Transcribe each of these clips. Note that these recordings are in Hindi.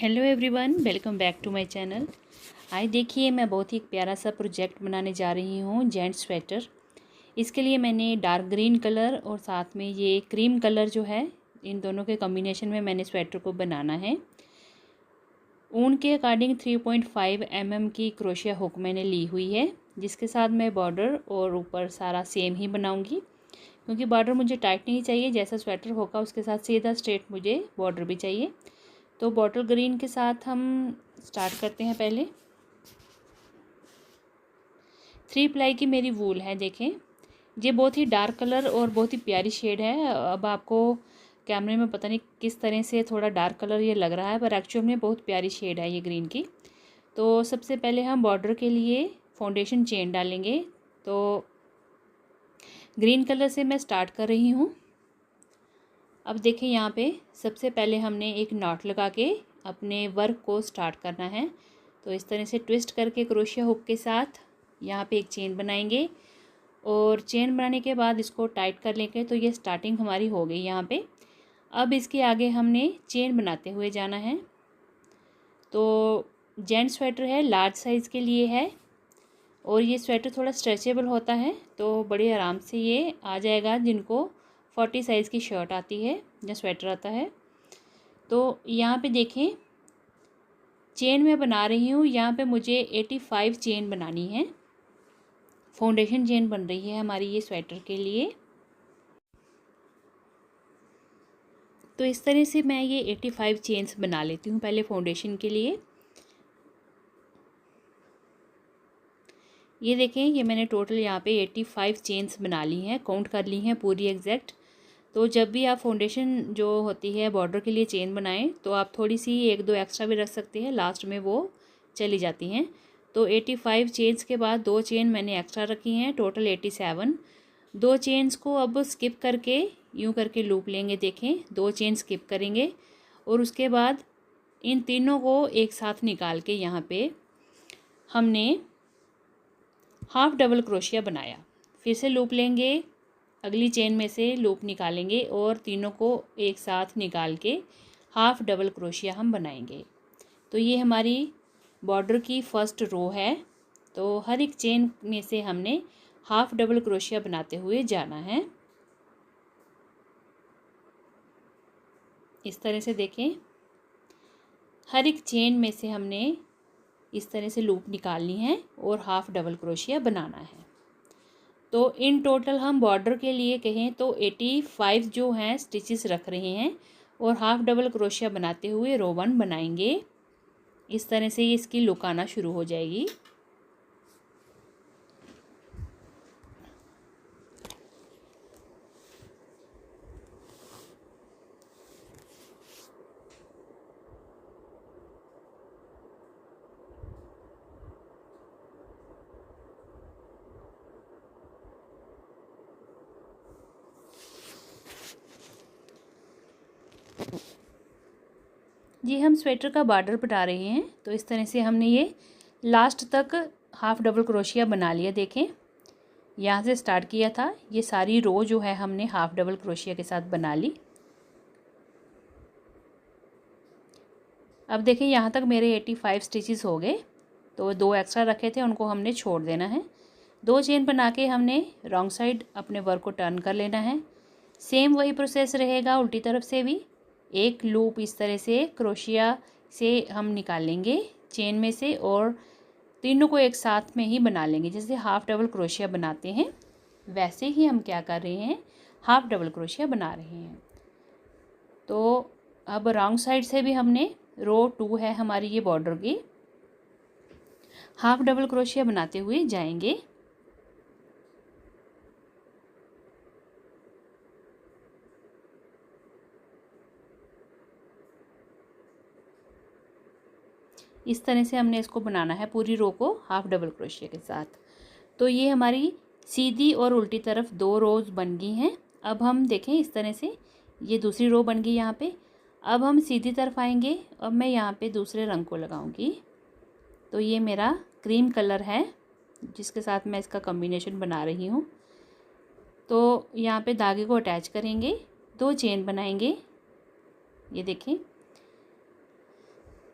Hello everyone, welcome back to my channel. आज देखिए मैं बहुत ही प्यारा सा प्रोजेक्ट बनाने जा रही हूँ, जेंट्स स्वेटर। इसके लिए मैंने डार्क ग्रीन कलर और साथ में ये क्रीम कलर जो है, इन दोनों के कॉम्बिनेशन में मैंने स्वेटर को बनाना है। ऊन के अकॉर्डिंग 3.5 mm की क्रोशिया हुक मैंने ली हुई है, जिसके साथ मैं बॉर्डर और ऊपर सारा सेम ही बनाऊँगी, क्योंकि बॉर्डर मुझे टाइट नहीं चाहिए। जैसा स्वेटर होगा उसके साथ सीधा स्ट्रेट मुझे बॉर्डर भी चाहिए। तो बॉटल ग्रीन के साथ हम स्टार्ट करते हैं। पहले 3 प्लाई की मेरी वूल है। देखें, ये बहुत ही डार्क कलर और बहुत ही प्यारी शेड है। अब आपको कैमरे में पता नहीं किस तरह से थोड़ा डार्क कलर ये लग रहा है, पर एक्चुअल में बहुत प्यारी शेड है ये ग्रीन की। तो सबसे पहले हम बॉर्डर के लिए फाउंडेशन चेन डालेंगे। तो ग्रीन कलर से मैं स्टार्ट कर रही हूँ। अब देखें, यहाँ पे सबसे पहले हमने एक नॉट लगा के अपने वर्क को स्टार्ट करना है। तो इस तरह से ट्विस्ट करके क्रोशिया हुक के साथ यहाँ पे एक चेन बनाएंगे, और चेन बनाने के बाद इसको टाइट कर लेंगे। तो ये स्टार्टिंग हमारी हो गई यहाँ पे। अब इसके आगे हमने चेन बनाते हुए जाना है। तो जेंट्स स्वेटर है, लार्ज साइज़ के लिए है, और ये स्वेटर थोड़ा स्ट्रेचेबल होता है, तो बड़े आराम से ये आ जाएगा जिनको 40 साइज़ की शर्ट आती है या स्वेटर आता है। तो यहाँ पे देखें, चेन मैं बना रही हूँ। यहाँ पे मुझे 85 चेन बनानी है। फाउंडेशन चेन बन रही है हमारी ये स्वेटर के लिए। तो इस तरह से मैं ये 85 चेन्स बना लेती हूँ पहले फाउंडेशन के लिए। ये देखें, ये मैंने टोटल यहाँ पे 85 चेन्स बना ली हैं, काउंट कर ली हैं पूरी एग्जैक्ट। तो जब भी आप फाउंडेशन जो होती है बॉर्डर के लिए चेन बनाएं, तो आप थोड़ी सी 1-2 एक्स्ट्रा भी रख सकते हैं, लास्ट में वो चली जाती हैं। तो 85 चेन्स के बाद 2 चेन मैंने एक्स्ट्रा रखी हैं, टोटल 87। 2 चेन्स को अब स्किप करके यूँ करके लूप लेंगे। देखें, 2 चेन स्किप करेंगे और उसके बाद इन तीनों को एक साथ निकाल के यहाँ पे हमने हाफ डबल क्रोशिया बनाया। फिर से लूप लेंगे, अगली चेन में से लूप निकालेंगे और तीनों को एक साथ निकाल के हाफ डबल क्रोशिया हम बनाएंगे। तो ये हमारी बॉर्डर की फर्स्ट रो है। तो हर एक चेन में से हमने हाफ डबल क्रोशिया बनाते हुए जाना है। इस तरह से देखें, हर एक चेन में से हमने इस तरह से लूप निकालनी है और हाफ डबल क्रोशिया बनाना है। तो इन टोटल हम बॉर्डर के लिए कहें तो 85 जो हैं स्टिचेस रख रहे हैं, और हाफ डबल क्रोशिया बनाते हुए रो 1 बनाएंगे। इस तरह से ये इसकी लुक आना शुरू हो जाएगी। ये हम स्वेटर का बॉर्डर बना रहे हैं। तो इस तरह से हमने ये लास्ट तक हाफ डबल क्रोशिया बना लिया। देखें, यहाँ से स्टार्ट किया था, ये सारी रो जो है हमने हाफ डबल क्रोशिया के साथ बना ली। अब देखें, यहाँ तक मेरे 85 स्टिचेस हो गए। तो 2 एक्स्ट्रा रखे थे, उनको हमने छोड़ देना है। 2 चेन बना के हमने रॉन्ग साइड अपने वर्क को टर्न कर लेना है। सेम वही प्रोसेस रहेगा उल्टी तरफ से भी। एक लूप इस तरह से क्रोशिया से हम निकालेंगे चेन में से, और तीनों को एक साथ में ही बना लेंगे। जैसे हाफ डबल क्रोशिया बनाते हैं वैसे ही हम क्या कर रहे हैं, हाफ डबल क्रोशिया बना रहे हैं। तो अब रॉन्ग साइड से भी हमने रो 2 है हमारी ये बॉर्डर की, हाफ डबल क्रोशिया बनाते हुए जाएंगे। इस तरह से हमने इसको बनाना है पूरी रो को हाफ डबल क्रोशिया के साथ। तो ये हमारी सीधी और उल्टी तरफ 2 रोज बन गई हैं। अब हम देखें, इस तरह से ये दूसरी रो बन गई यहाँ पे। अब हम सीधी तरफ आएंगे। अब मैं यहाँ पे दूसरे रंग को लगाऊंगी। तो ये मेरा क्रीम कलर है जिसके साथ मैं इसका कॉम्बिनेशन बना रही हूँ। तो यहाँ पे धागे को अटैच करेंगे, 2 चेन बनाएंगे। ये देखें,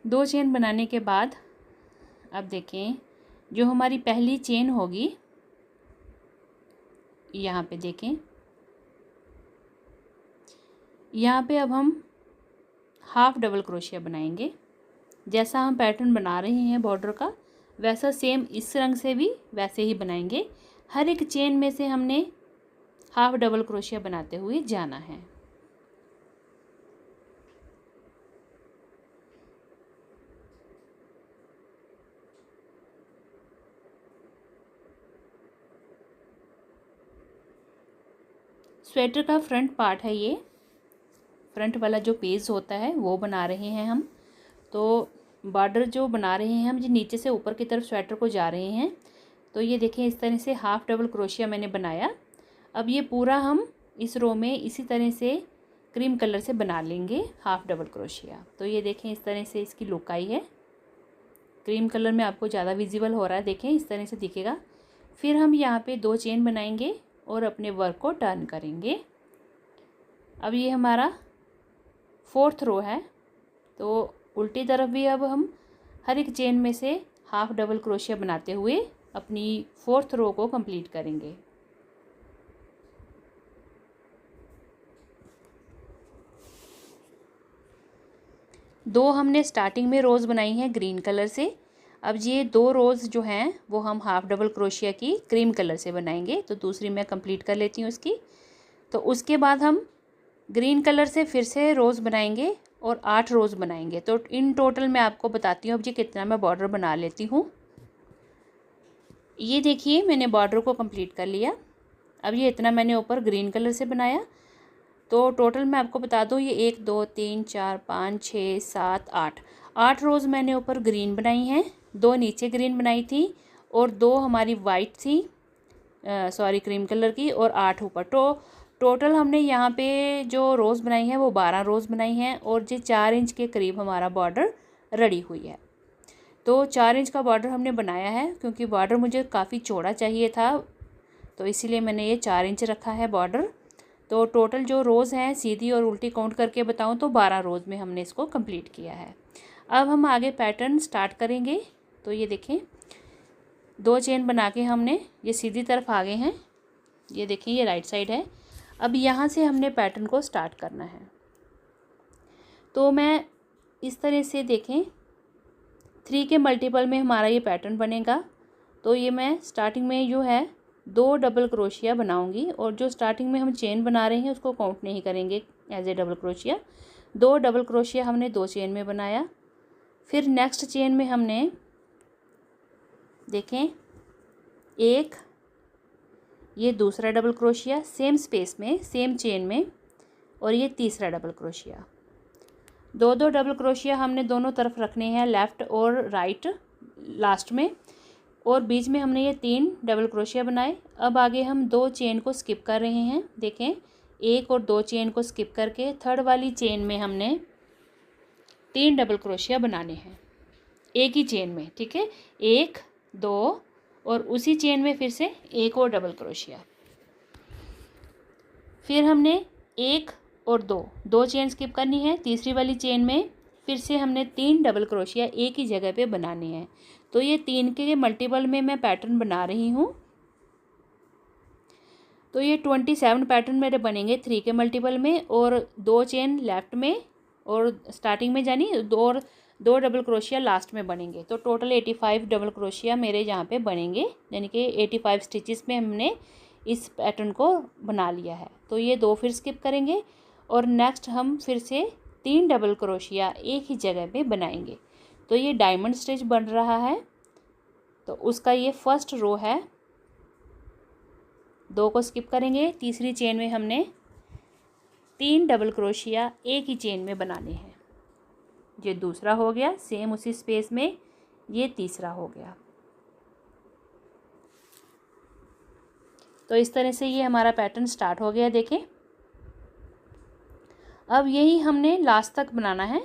2 चेन बनाने के बाद अब देखें, जो हमारी पहली चेन होगी यहाँ पे देखें, यहाँ पे अब हम हाफ डबल क्रोशिया बनाएंगे। जैसा हम पैटर्न बना रहे हैं बॉर्डर का, वैसा सेम इस रंग से भी वैसे ही बनाएंगे। हर एक चेन में से हमने हाफ डबल क्रोशिया बनाते हुए जाना है। स्वेटर का फ्रंट पार्ट है ये, फ्रंट वाला जो पेज होता है वो बना रहे हैं हम। तो बॉर्डर जो बना रहे हैं हम, जो नीचे से ऊपर की तरफ स्वेटर को जा रहे हैं। तो ये देखें, इस तरह से हाफ डबल क्रोशिया मैंने बनाया। अब ये पूरा हम इस रो में इसी तरह से क्रीम कलर से बना लेंगे हाफ डबल क्रोशिया। तो ये देखें, इस तरह से इसकी लुक आई है। क्रीम कलर में आपको ज़्यादा विजिबल हो रहा है, देखें इस तरह से दिखेगा। फिर हम यहाँ पे 2 चेन बनाएंगे और अपने वर्क को टर्न करेंगे। अब ये हमारा 4th रो है, तो उल्टी तरफ भी अब हम हर एक चेन में से हाफ डबल क्रोशिया बनाते हुए अपनी 4th रो को कंप्लीट करेंगे। दो हमने स्टार्टिंग में रोज़ बनाई हैं ग्रीन कलर से। अब ये 2 रोज़ जो हैं वो हम हाफ डबल क्रोशिया की क्रीम कलर से बनाएंगे। तो दूसरी मैं कंप्लीट कर लेती हूँ इसकी। तो उसके बाद हम ग्रीन कलर से फिर से रोज़ बनाएंगे और 8 रोज़ बनाएंगे। तो इन टोटल मैं आपको बताती हूँ अब ये कितना मैं बॉर्डर बना लेती हूँ। ये देखिए, मैंने बॉर्डर को कंप्लीट कर लिया। अब ये इतना मैंने ऊपर ग्रीन कलर से बनाया। तो टोटल मैं आपको बता दूँ, ये 1 2 3 4 5 6 7 8 रोज़ मैंने ऊपर ग्रीन बनाई हैं। 2 नीचे ग्रीन बनाई थी और 2 हमारी वाइट थी, सॉरी क्रीम कलर की, और 8 ऊपर। तो टोटल हमने यहाँ पे जो रोज़ बनाई है वो 12 रोज़ बनाई हैं और ये 4 इंच के करीब हमारा बॉर्डर रेडी हुई है। तो 4 इंच का बॉर्डर हमने बनाया है, क्योंकि बॉर्डर मुझे काफ़ी चौड़ा चाहिए था, तो इसीलिए मैंने ये 4 इंच रखा है बॉर्डर। तो टोटल जो रोज़ हैं सीधी और उल्टी काउंट करके बताऊँ तो 12 रोज़ में हमने इसको कंप्लीट किया है। अब हम आगे पैटर्न स्टार्ट करेंगे। तो ये देखें, 2 चेन बना के हमने ये सीधी तरफ आ गए हैं। ये देखें, ये राइट साइड है। अब यहाँ से हमने पैटर्न को स्टार्ट करना है। तो मैं इस तरह से देखें, 3 के मल्टीपल में हमारा ये पैटर्न बनेगा। तो ये मैं स्टार्टिंग में जो है 2 डबल क्रोशिया बनाऊंगी, और जो स्टार्टिंग में हम चेन बना रहे हैं उसको काउंट नहीं करेंगे as a double crochet. 2 double crochet हमने 2 चेन में बनाया। फिर नेक्स्ट चेन में हमने देखें 1, ये दूसरा डबल क्रोशिया सेम स्पेस में सेम चेन में, और ये तीसरा डबल क्रोशिया। 2 डबल क्रोशिया हमने दोनों तरफ रखने हैं, लेफ़्ट और राइट लास्ट में, और बीच में हमने ये 3 डबल क्रोशिया बनाए। अब आगे हम 2 चेन को स्किप कर रहे हैं। देखें, 1 और 2 चेन को स्किप करके थर्ड वाली चेन में हमने 3 डबल क्रोशिया बनाने हैं एक ही चेन में, ठीक है। 1 2 और उसी चेन में फिर से 1 और डबल क्रोशिया। फिर हमने 1 और 2 चेन स्किप करनी है। तीसरी वाली चेन में फिर से हमने 3 डबल क्रोशिया एक ही जगह पे बनाने हैं। तो ये 3 के मल्टीपल में मैं पैटर्न बना रही हूँ। तो ये 27 पैटर्न मेरे बनेंगे 3 के मल्टीपल में, और 2 चेन लेफ्ट में और स्टार्टिंग में जानी, और 2 डबल क्रोशिया लास्ट में बनेंगे। तो टोटल 85 डबल क्रोशिया मेरे यहाँ पे बनेंगे, यानी कि 85 स्टिचेस में हमने इस पैटर्न को बना लिया है। तो ये 2 फिर स्किप करेंगे, और नेक्स्ट हम फिर से 3 डबल क्रोशिया एक ही जगह पे बनाएंगे। तो ये डायमंड स्टिच बन रहा है, तो उसका ये फर्स्ट रो है। 2 को स्किप करेंगे, तीसरी चेन में हमने 3 डबल क्रोशिया एक ही चेन में बनाने हैं। ये दूसरा हो गया, सेम उसी स्पेस में ये तीसरा हो गया। तो इस तरह से ये हमारा पैटर्न स्टार्ट हो गया। देखें, अब यही हमने लास्ट तक बनाना है।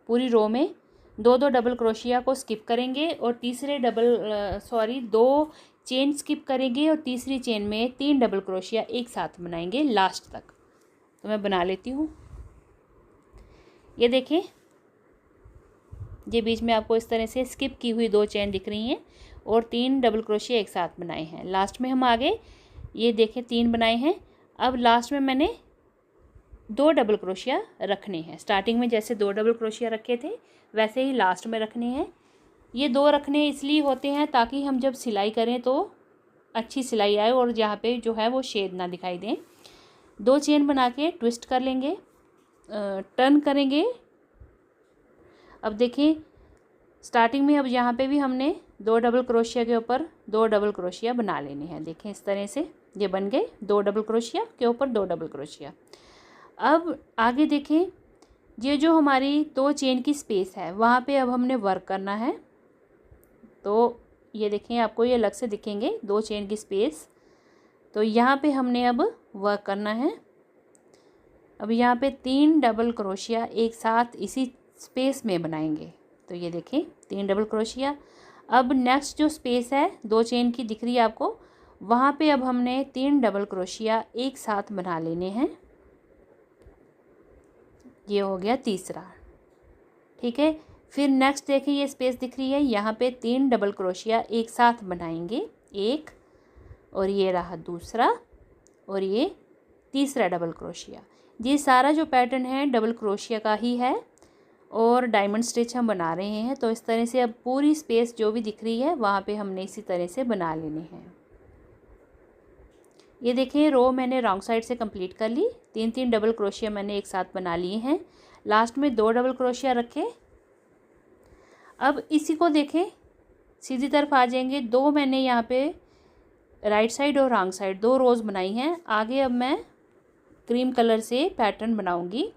पूरी रो में 2 डबल क्रोशिया को स्किप करेंगे और तीसरे 2 चेन स्किप करेंगे और तीसरी चेन में 3 डबल क्रोशिया एक साथ बनाएंगे लास्ट तक। तो मैं बना लेती हूँ। ये देखें, ये बीच में आपको इस तरह से स्किप की हुई 2 चेन दिख रही हैं और 3 डबल क्रोशिया एक साथ बनाए हैं। लास्ट में हम आगे ये देखें 3 बनाए हैं। अब लास्ट में मैंने 2 डबल क्रोशिया रखने हैं। स्टार्टिंग में जैसे 2 डबल क्रोशिया रखे थे वैसे ही लास्ट में रखने हैं। ये 2 रखने इसलिए होते हैं ताकि हम जब सिलाई करें तो अच्छी सिलाई आए और यहाँ पे जो है वो शेड ना दिखाई दें। 2 चेन बना के ट्विस्ट कर लेंगे, टर्न करेंगे। अब देखें स्टार्टिंग में अब यहाँ पे भी हमने 2 डबल क्रोशिया के ऊपर 2 डबल क्रोशिया बना लेने हैं। देखें इस तरह से ये बन गए 2 डबल क्रोशिया के ऊपर 2 डबल क्रोशिया। अब आगे देखें ये जो हमारी 2 चेन की स्पेस है वहाँ पे अब हमने वर्क करना है। तो ये देखें आपको ये अलग से दिखेंगे 2 चेन की स्पेस। तो यहाँ पे हमने अब वर्क करना है। अब यहाँ पे 3 डबल क्रोशिया एक साथ इसी स्पेस में बनाएंगे। तो ये देखें 3 डबल क्रोशिया। अब नेक्स्ट जो स्पेस है 2 चेन की दिख रही है आपको, वहाँ पे अब हमने 3 डबल क्रोशिया एक साथ बना लेने हैं। ये हो गया तीसरा, ठीक है। फिर नेक्स्ट देखिए ये स्पेस दिख रही है, यहाँ पे 3 डबल क्रोशिया एक साथ बनाएंगे, एक, और ये रहा दूसरा, और ये तीसरा डबल क्रोशिया। ये सारा जो पैटर्न है डबल क्रोशिया का ही है और डायमंड स्टिच हम बना रहे हैं। तो इस तरह से अब पूरी स्पेस जो भी दिख रही है वहाँ पे हमने इसी तरह से बना लेने हैं। ये देखें रो मैंने रॉन्ग साइड से कंप्लीट कर ली। 3 डबल क्रोशिया मैंने एक साथ बना लिए हैं। लास्ट में 2 डबल क्रोशिया रखे। अब इसी को देखें सीधी तरफ आ जाएंगे। 2 मैंने यहाँ पे राइट साइड और रॉन्ग साइड 2 रोज़ बनाई हैं। आगे अब मैं क्रीम कलर से पैटर्न बनाऊंगी।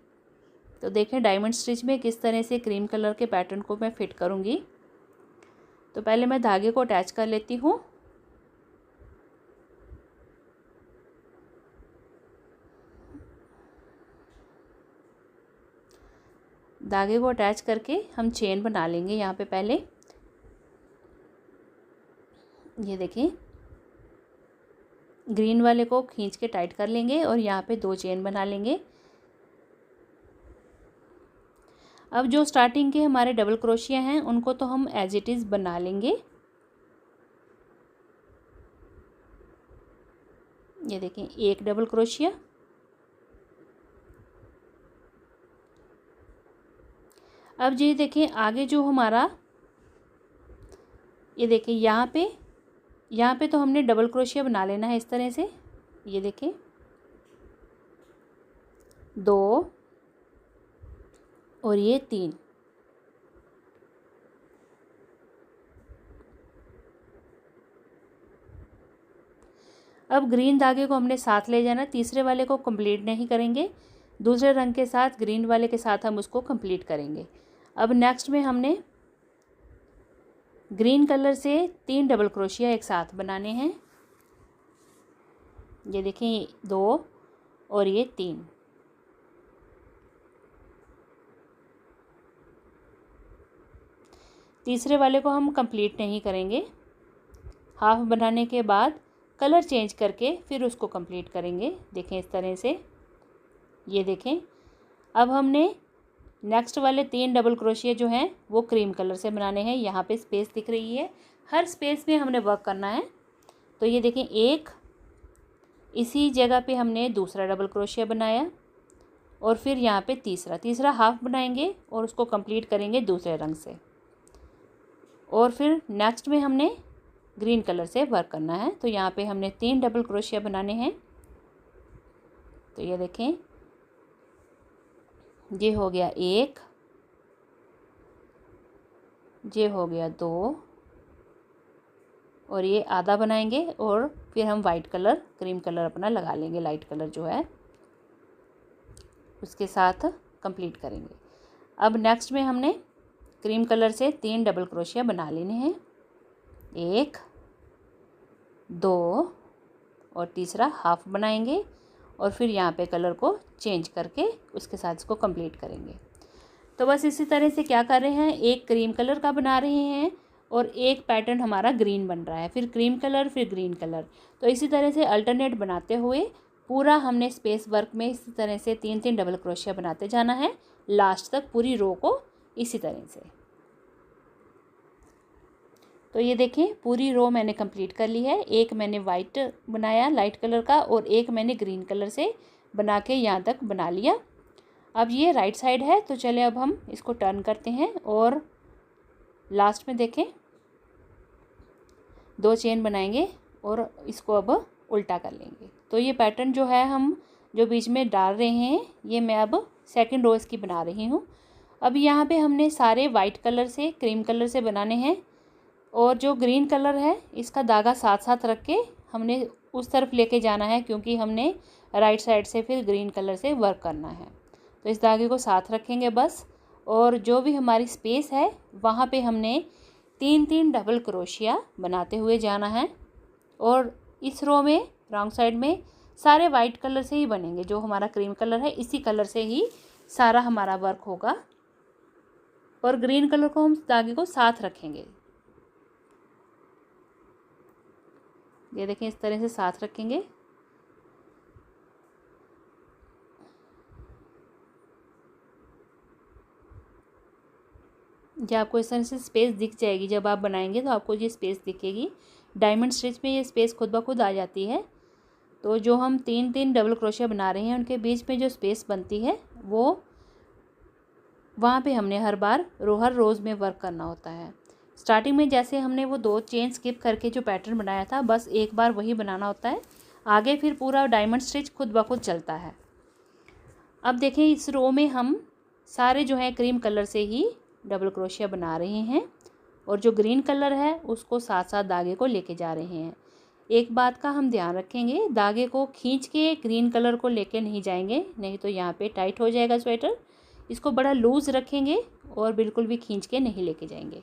तो देखें डायमंड स्टिच में किस तरह से क्रीम कलर के पैटर्न को मैं फिट करूंगी। तो पहले मैं धागे को अटैच कर लेती हूँ। धागे को अटैच करके हम चेन बना लेंगे। यहाँ पे पहले ये देखें ग्रीन वाले को खींच के टाइट कर लेंगे और यहाँ पे 2 चेन बना लेंगे। अब जो स्टार्टिंग के हमारे डबल क्रोशिया हैं उनको तो हम एज इट इज़ बना लेंगे। ये देखें 1 डबल क्रोशिया, अब ये देखें आगे जो हमारा ये देखें यहाँ पे तो हमने डबल क्रोशिया बना लेना है इस तरह से। ये देखें 2 और ये 3। अब ग्रीन धागे को हमने साथ ले जाना। तीसरे वाले को कंप्लीट नहीं करेंगे, दूसरे रंग के साथ ग्रीन वाले के साथ हम उसको कंप्लीट करेंगे। अब नेक्स्ट में हमने ग्रीन कलर से 3 डबल क्रोशिया एक साथ बनाने हैं। ये देखें 2 और ये 3। तीसरे वाले को हम कंप्लीट नहीं करेंगे, हाफ बनाने के बाद कलर चेंज करके फिर उसको कंप्लीट करेंगे। देखें इस तरह से। ये देखें अब हमने नेक्स्ट वाले 3 डबल क्रोशिया जो हैं वो क्रीम कलर से बनाने हैं। यहाँ पे स्पेस दिख रही है, हर स्पेस में हमने वर्क करना है। तो ये देखें 1, इसी जगह पे हमने दूसरा डबल क्रोशिया बनाया और फिर यहाँ पे तीसरा हाफ बनाएंगे और उसको कंप्लीट करेंगे दूसरे रंग से। और फिर नेक्स्ट में हमने ग्रीन कलर से वर्क करना है। तो यहाँ पे हमने 3 डबल क्रोशिया बनाने हैं। तो ये देखें ये हो गया 1, ये हो गया 2 और ये आधा बनाएंगे और फिर हम वाइट कलर क्रीम कलर अपना लगा लेंगे, लाइट कलर जो है उसके साथ कंप्लीट करेंगे। अब नेक्स्ट में हमने क्रीम कलर से 3 डबल क्रोशिया बना लेने हैं, 1, 2 और तीसरा हाफ बनाएंगे और फिर यहाँ पे कलर को चेंज करके उसके साथ इसको कंप्लीट करेंगे। तो बस इसी तरह से क्या कर रहे हैं, एक क्रीम कलर का बना रहे हैं और एक पैटर्न हमारा ग्रीन बन रहा है, फिर क्रीम कलर फिर ग्रीन कलर। तो इसी तरह से अल्टरनेट बनाते हुए पूरा हमने स्पेस वर्क में इसी तरह से 3 डबल क्रोशिया बनाते जाना है लास्ट तक, पूरी रो को इसी तरह से। तो ये देखें पूरी रो मैंने कंप्लीट कर ली है। एक मैंने वाइट बनाया लाइट कलर का और एक मैंने ग्रीन कलर से बना के यहाँ तक बना लिया। अब ये राइट साइड है, तो चले अब हम इसको टर्न करते हैं और लास्ट में देखें 2 चेन बनाएंगे और इसको अब उल्टा कर लेंगे। तो ये पैटर्न जो है हम जो बीच में डाल रहे हैं, ये मैं अब सेकंड रो इसकी बना रही हूँ। अब यहाँ पे हमने सारे वाइट कलर से क्रीम कलर से बनाने हैं और जो ग्रीन कलर है इसका धागा साथ साथ रख के हमने उस तरफ लेके जाना है, क्योंकि हमने राइट साइड से फिर ग्रीन कलर से वर्क करना है। तो इस धागे को साथ रखेंगे बस, और जो भी हमारी स्पेस है वहाँ पे हमने 3-3 डबल क्रोशिया बनाते हुए जाना है। और इस रो में रॉन्ग साइड में सारे वाइट कलर से ही बनेंगे, जो हमारा क्रीम कलर है इसी कलर से ही सारा हमारा वर्क होगा। और ग्रीन कलर को हम धागे को साथ रखेंगे, ये देखें इस तरह से साथ रखेंगे। ये आपको इस तरह से स्पेस दिख जाएगी, जब आप बनाएंगे तो आपको ये स्पेस दिखेगी। डायमंड स्टिच में ये स्पेस खुद ब खुद आ जाती है। तो जो हम 3-3 डबल क्रोशिया बना रहे हैं उनके बीच में जो स्पेस बनती है वो वहाँ पे हमने हर बार हर रोज़ में वर्क करना होता है। स्टार्टिंग में जैसे हमने वो 2 चेन स्किप करके जो पैटर्न बनाया था, बस एक बार वही बनाना होता है। आगे फिर पूरा डायमंड स्टिच खुद ब खुद चलता है। अब देखें इस रो में हम सारे जो है क्रीम कलर से ही डबल क्रोशिया बना रहे हैं और जो ग्रीन कलर है उसको साथ साथ धागे को लेके जा रहे हैं। एक बात का हम ध्यान रखेंगे, धागे को खींच के ग्रीन कलर को लेके नहीं जाएंगे, नहीं तो यहाँ पे टाइट हो जाएगा स्वेटर। इसको बड़ा लूज़ रखेंगे और बिल्कुल भी खींच के नहीं लेके जाएंगे।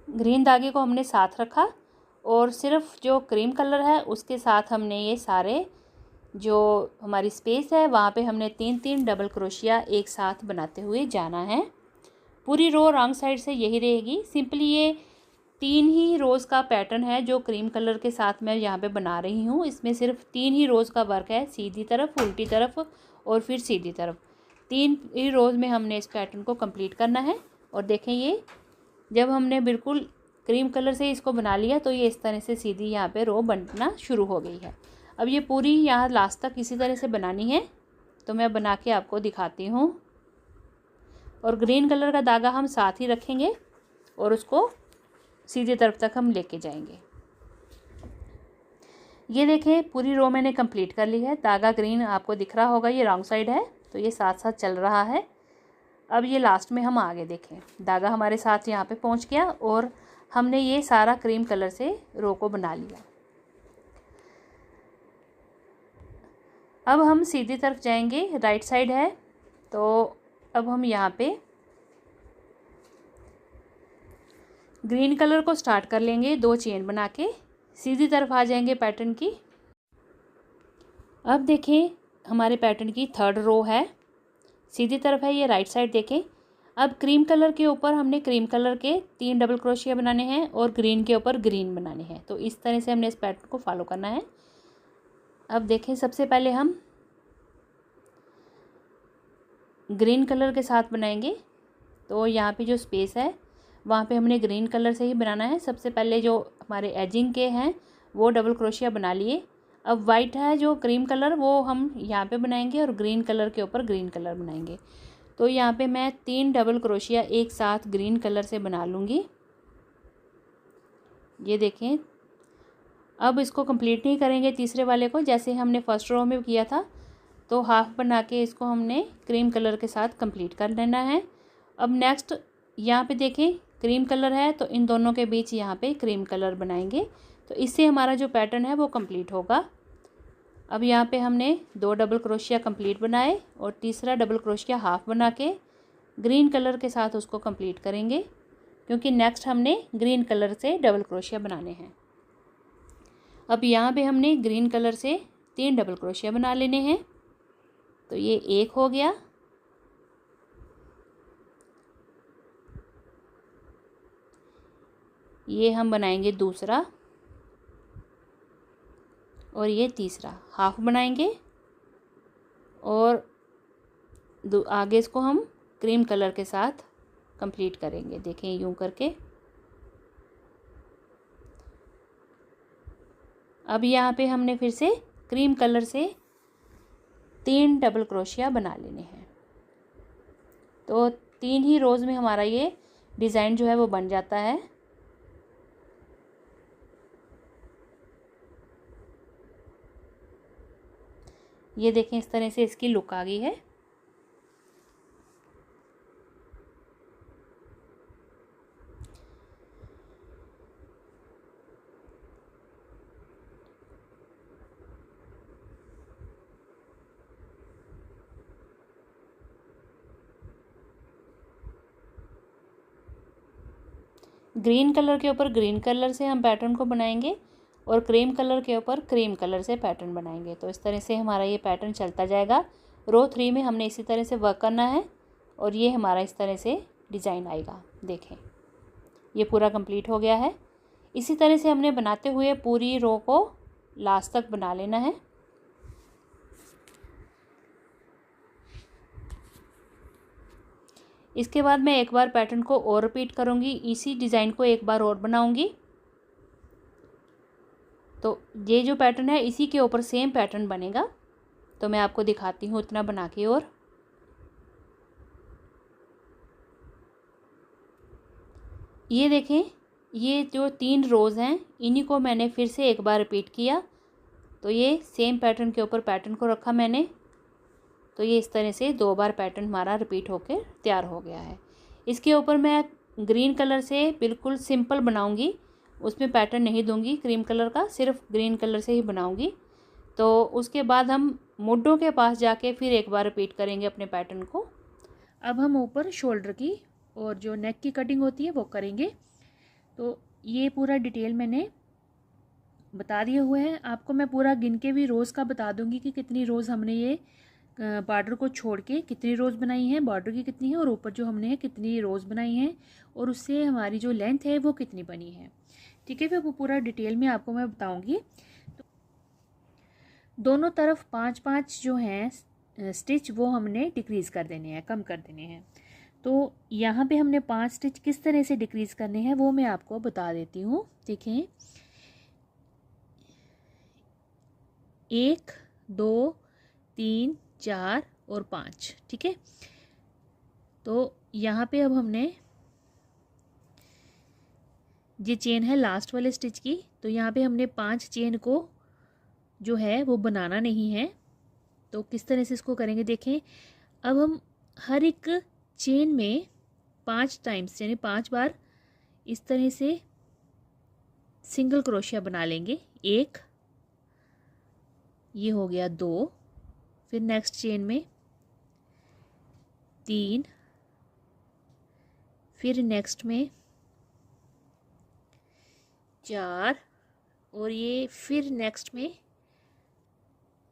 ग्रीन धागे को हमने साथ रखा और सिर्फ जो क्रीम कलर है उसके साथ हमने ये सारे जो हमारी स्पेस है वहाँ पे हमने 3-3 डबल क्रोशिया एक साथ बनाते हुए जाना है। पूरी रो रॉन्ग साइड से यही रहेगी। सिंपली ये 3 ही रोज़ का पैटर्न है जो क्रीम कलर के साथ मैं यहाँ पे बना रही हूँ। इसमें सिर्फ 3 ही रोज़ का वर्क है, सीधी तरफ, उल्टी तरफ और फिर सीधी तरफ। 3 ही रोज़ में हमने इस पैटर्न को कंप्लीट करना है। और देखें ये जब हमने बिल्कुल क्रीम कलर से इसको बना लिया तो ये इस तरह से सीधी यहाँ पे रो बनना शुरू हो गई है। अब ये पूरी यहाँ लास्ट तक इसी तरह से बनानी है, तो मैं बना के आपको दिखाती हूँ। और ग्रीन कलर का धागा हम साथ ही रखेंगे और उसको सीधी तरफ तक हम लेके जाएंगे। ये देखें पूरी रो मैंने कंप्लीट कर ली है। धागा ग्रीन आपको दिख रहा होगा, ये रॉन्ग साइड है तो ये साथ साथ चल रहा है। अब ये लास्ट में हम आगे देखें, धागा हमारे साथ यहाँ पे पहुँच गया और हमने ये सारा क्रीम कलर से रो को बना लिया। अब हम सीधी तरफ जाएंगे, राइट साइड है तो अब हम यहाँ पे ग्रीन कलर को स्टार्ट कर लेंगे, 2 चेन बना के सीधी तरफ आ जाएंगे पैटर्न की। अब देखें हमारे पैटर्न की 3rd रो है, सीधी तरफ है, ये राइट साइड देखें। अब क्रीम कलर के ऊपर हमने क्रीम कलर के 3 डबल क्रोशिया बनाने हैं और ग्रीन के ऊपर ग्रीन बनाने हैं। तो इस तरह से हमने इस पैटर्न को फॉलो करना है। अब देखें सबसे पहले हम ग्रीन कलर के साथ बनाएंगे, तो यहाँ पे जो स्पेस है वहाँ पे हमने ग्रीन कलर से ही बनाना है। सबसे पहले जो हमारे एजिंग के हैं वो डबल क्रोशिया बना लिए। अब वाइट है जो क्रीम कलर वो हम यहाँ पे बनाएंगे और ग्रीन कलर के ऊपर ग्रीन कलर बनाएंगे। तो यहाँ पे मैं 3 डबल क्रोशिया एक साथ ग्रीन कलर से बना लूँगी। ये देखें अब इसको कंप्लीट नहीं करेंगे तीसरे वाले को, जैसे हमने फर्स्ट रो में किया था तो हाफ बना के इसको हमने क्रीम कलर के साथ कंप्लीट कर लेना है। अब नेक्स्ट यहाँ पे देखें क्रीम कलर है तो इन दोनों के बीच यहाँ पे क्रीम कलर बनाएंगे, तो इससे हमारा जो पैटर्न है वो कंप्लीट होगा। अब यहाँ पे हमने 2 डबल क्रोशिया कंप्लीट बनाए और तीसरा डबल क्रोशिया हाफ बना के ग्रीन कलर के साथ उसको कंप्लीट करेंगे, क्योंकि नेक्स्ट हमने ग्रीन कलर से डबल क्रोशिया बनाने हैं। अब यहाँ पे हमने ग्रीन कलर से 3 डबल क्रोशिया बना लेने हैं, तो ये एक हो गया। ये हम बनाएंगे दूसरा, और ये तीसरा हाफ बनाएंगे और आगे इसको हम क्रीम कलर के साथ कंप्लीट करेंगे। देखें यूं करके। अब यहाँ पे हमने फिर से क्रीम कलर से 3 डबल क्रोशिया बना लेने हैं। तो 3 ही रोज़ में हमारा ये डिज़ाइन जो है वो बन जाता है। ये देखें इस तरह से इसकी लुक आ गई है। ग्रीन कलर के ऊपर ग्रीन कलर से हम पैटर्न को बनाएंगे और क्रीम कलर के ऊपर क्रीम कलर से पैटर्न बनाएंगे। तो इस तरह से हमारा ये पैटर्न चलता जाएगा। रो 3 में हमने इसी तरह से वर्क करना है और ये हमारा इस तरह से डिज़ाइन आएगा। देखें ये पूरा कंप्लीट हो गया है। इसी तरह से हमने बनाते हुए पूरी रो को लास्ट तक बना लेना है। इसके बाद मैं एक बार पैटर्न को और रिपीट करूँगी, इसी डिज़ाइन को एक बार और बनाऊँगी। तो ये जो पैटर्न है इसी के ऊपर सेम पैटर्न बनेगा। तो मैं आपको दिखाती हूँ उतना बना के। और ये देखें ये जो 3 रोज़ हैं इन्हीं को मैंने फिर से एक बार रिपीट किया। तो ये सेम पैटर्न के ऊपर पैटर्न को रखा मैंने। तो ये इस तरह से 2 बार पैटर्न हमारा रिपीट होकर तैयार हो गया है। इसके ऊपर मैं ग्रीन कलर से बिल्कुल सिंपल बनाऊंगी, उसमें पैटर्न नहीं दूंगी क्रीम कलर का, सिर्फ ग्रीन कलर से ही बनाऊंगी। तो उसके बाद हम मुड्ढों के पास जाके फिर एक बार रिपीट करेंगे अपने पैटर्न को। अब हम ऊपर शोल्डर की और जो नेक की कटिंग होती है वो करेंगे। तो ये पूरा डिटेल मैंने बता दिए हुए हैं। आपको मैं पूरा गिन के भी रोज़ का बता दूंगी कि कितनी रोज़ हमने ये बॉर्डर को छोड़ के कितनी रोज़ बनाई हैं, बॉर्डर की कितनी है और ऊपर जो हमने कितनी रोज़ बनाई हैं और उससे हमारी जो लेंथ है वो कितनी बनी है। ठीक है, फिर वो पूरा डिटेल में आपको मैं बताऊंगी। तो दोनों तरफ 5-5 जो हैं स्टिच वो हमने डिक्रीज़ कर देने हैं, कम कर देने हैं। तो यहाँ पे हमने 5 स्टिच किस तरह से डिक्रीज़ करने हैं वो मैं आपको बता देती हूँ। देखें 1 2 3 4 और 5। ठीक है, तो यहाँ पे अब हमने ये चेन है लास्ट वाले स्टिच की, तो यहाँ पे हमने 5 चेन को जो है वो बनाना नहीं है। तो किस तरह से इसको करेंगे देखें। अब हम हर एक चेन में 5 टाइम्स यानी 5 बार इस तरह से सिंगल क्रोशिया बना लेंगे। 1, ये हो गया 2, फिर नेक्स्ट चेन में 3, फिर नेक्स्ट में 4 और ये फिर नेक्स्ट में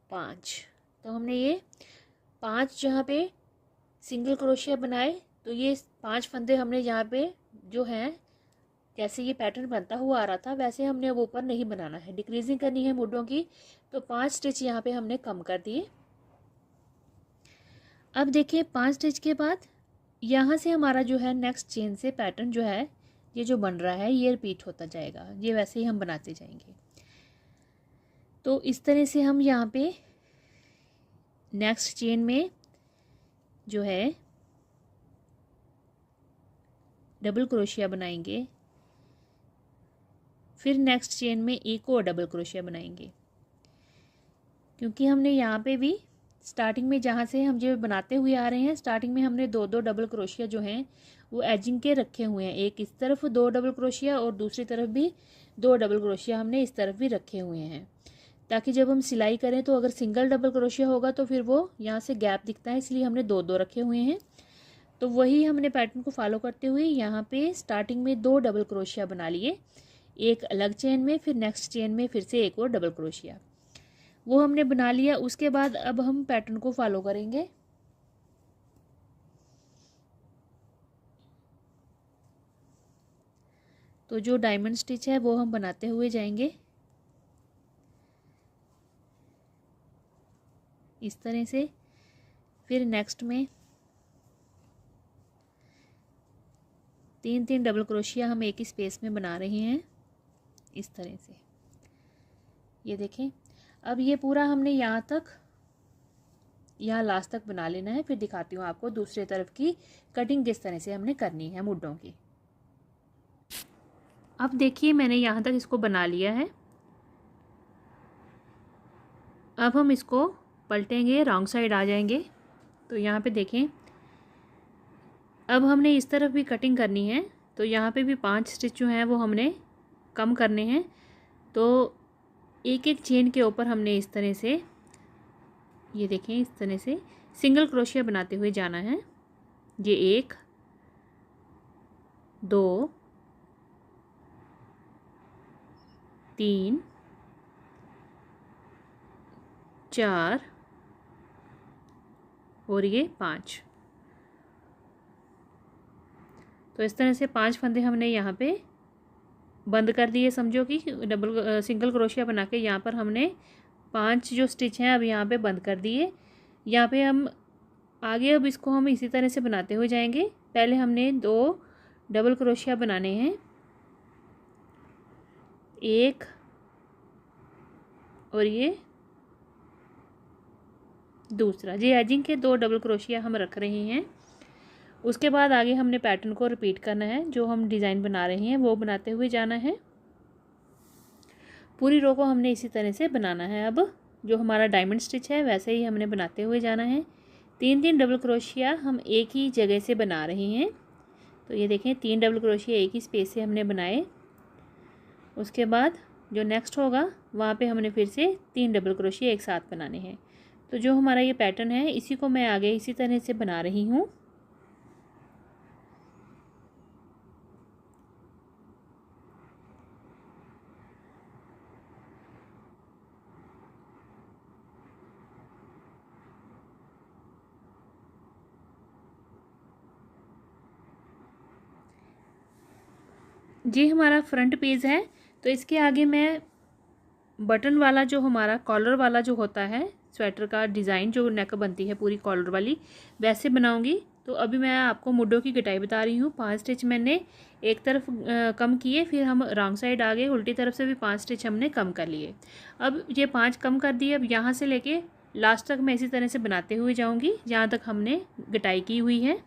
5। तो हमने ये 5 जहाँ पे सिंगल क्रोशिया बनाए, तो ये 5 फंदे हमने यहाँ पे जो हैं जैसे ये पैटर्न बनता हुआ आ रहा था वैसे हमने अब ऊपर नहीं बनाना है, डिक्रीजिंग करनी है मुड्ढों की। तो 5 स्टिच यहाँ पे हमने कम कर दिए। अब देखिए 5 स्टिच के बाद यहाँ से हमारा जो है नेक्स्ट चेन से पैटर्न जो है ये जो बन रहा है ये रिपीट होता जाएगा, ये वैसे ही हम बनाते जाएंगे। तो इस तरह से हम यहाँ पे नेक्स्ट चेन में जो है डबल क्रोशिया बनाएंगे, फिर नेक्स्ट चेन में एक और डबल क्रोशिया बनाएंगे। क्योंकि हमने यहाँ पे भी स्टार्टिंग में जहाँ से हम जो बनाते हुए आ रहे हैं स्टार्टिंग में हमने 2-2 डबल क्रोशिया जो हैं वो एजिंग के रखे हुए हैं। एक इस तरफ 2 डबल क्रोशिया और दूसरी तरफ भी 2 डबल क्रोशिया हमने इस तरफ भी रखे हुए हैं, ताकि जब हम सिलाई करें तो अगर सिंगल डबल क्रोशिया होगा तो फिर वो यहाँ से गैप दिखता है, इसलिए हमने 2-2 रखे हुए हैं। तो वही हमने पैटर्न को फॉलो करते हुए यहाँ पे स्टार्टिंग में 2 डबल क्रोशिया बना लिए, एक अलग चेन में, फिर नेक्स्ट चेन में फिर से एक और डबल क्रोशिया वो हमने बना लिया। उसके बाद अब हम पैटर्न को फॉलो करेंगे। तो जो डायमंड स्टिच है वो हम बनाते हुए जाएंगे। इस तरह से। फिर नेक्स्ट में 3 डबल क्रोशिया हम एक ही स्पेस में बना रहे हैं इस तरह से। ये देखें, अब ये पूरा हमने यहाँ तक, यहाँ लास्ट तक बना लेना है। फिर दिखाती हूँ आपको दूसरे तरफ की कटिंग किस तरह से हमने करनी है मुड्डों की। अब देखिए मैंने यहाँ तक इसको बना लिया है। अब हम इसको पलटेंगे, रॉन्ग साइड आ जाएंगे। तो यहाँ पे देखें, अब हमने इस तरफ भी कटिंग करनी है। तो यहाँ पे भी 5 स्टिच जो हैं वो हमने कम करने हैं। तो एक एक चेन के ऊपर हमने इस तरह से, ये देखें, इस तरह से सिंगल क्रोशिया बनाते हुए जाना है। ये 1 2 3 4 और ये 5। तो इस तरह से 5 फंदे हमने यहाँ पे बंद कर दिए। समझो कि सिंगल क्रोशिया बना के यहाँ पर हमने 5 जो स्टिच हैं अब यहाँ पे बंद कर दिए। यहाँ पे हम आगे अब इसको हम इसी तरह से बनाते हुए जाएंगे। पहले हमने 2 डबल क्रोशिया बनाने हैं, 1 और ये दूसरा। ये एजिंग के 2 डबल क्रोशिया हम रख रहे हैं। उसके बाद आगे हमने पैटर्न को रिपीट करना है। जो हम डिज़ाइन बना रहे हैं वो बनाते हुए जाना है। पूरी रो को हमने इसी तरह से बनाना है। अब जो हमारा डायमंड स्टिच है वैसे ही हमने बनाते हुए जाना है। 3 डबल क्रोशिया हम एक ही जगह से बना रहे हैं। तो ये देखें, 3 डबल क्रोशिया एक ही स्पेस से हमने बनाए। उसके बाद जो नेक्स्ट होगा वहाँ पे हमने फिर से 3 डबल क्रोशिया एक साथ बनाने हैं। तो जो हमारा ये पैटर्न है इसी को मैं आगे इसी तरह से बना रही हूँ। ये हमारा फ्रंट पेज है। तो इसके आगे मैं बटन वाला जो हमारा कॉलर वाला जो होता है स्वेटर का डिज़ाइन, जो नेक बनती है पूरी कॉलर वाली, वैसे बनाऊंगी। तो अभी मैं आपको मुड्डों की कटाई बता रही हूँ। 5 स्टिच मैंने एक तरफ कम किए, फिर हम रॉन्ग साइड आ गए, उल्टी तरफ से भी 5 स्टिच हमने कम कर लिए। अब ये 5 कम कर दिए। अब यहाँ से लेके लास्ट तक मैं इसी तरह से बनाते हुए जाऊँगी जहाँ तक हमने कटाई की हुई है।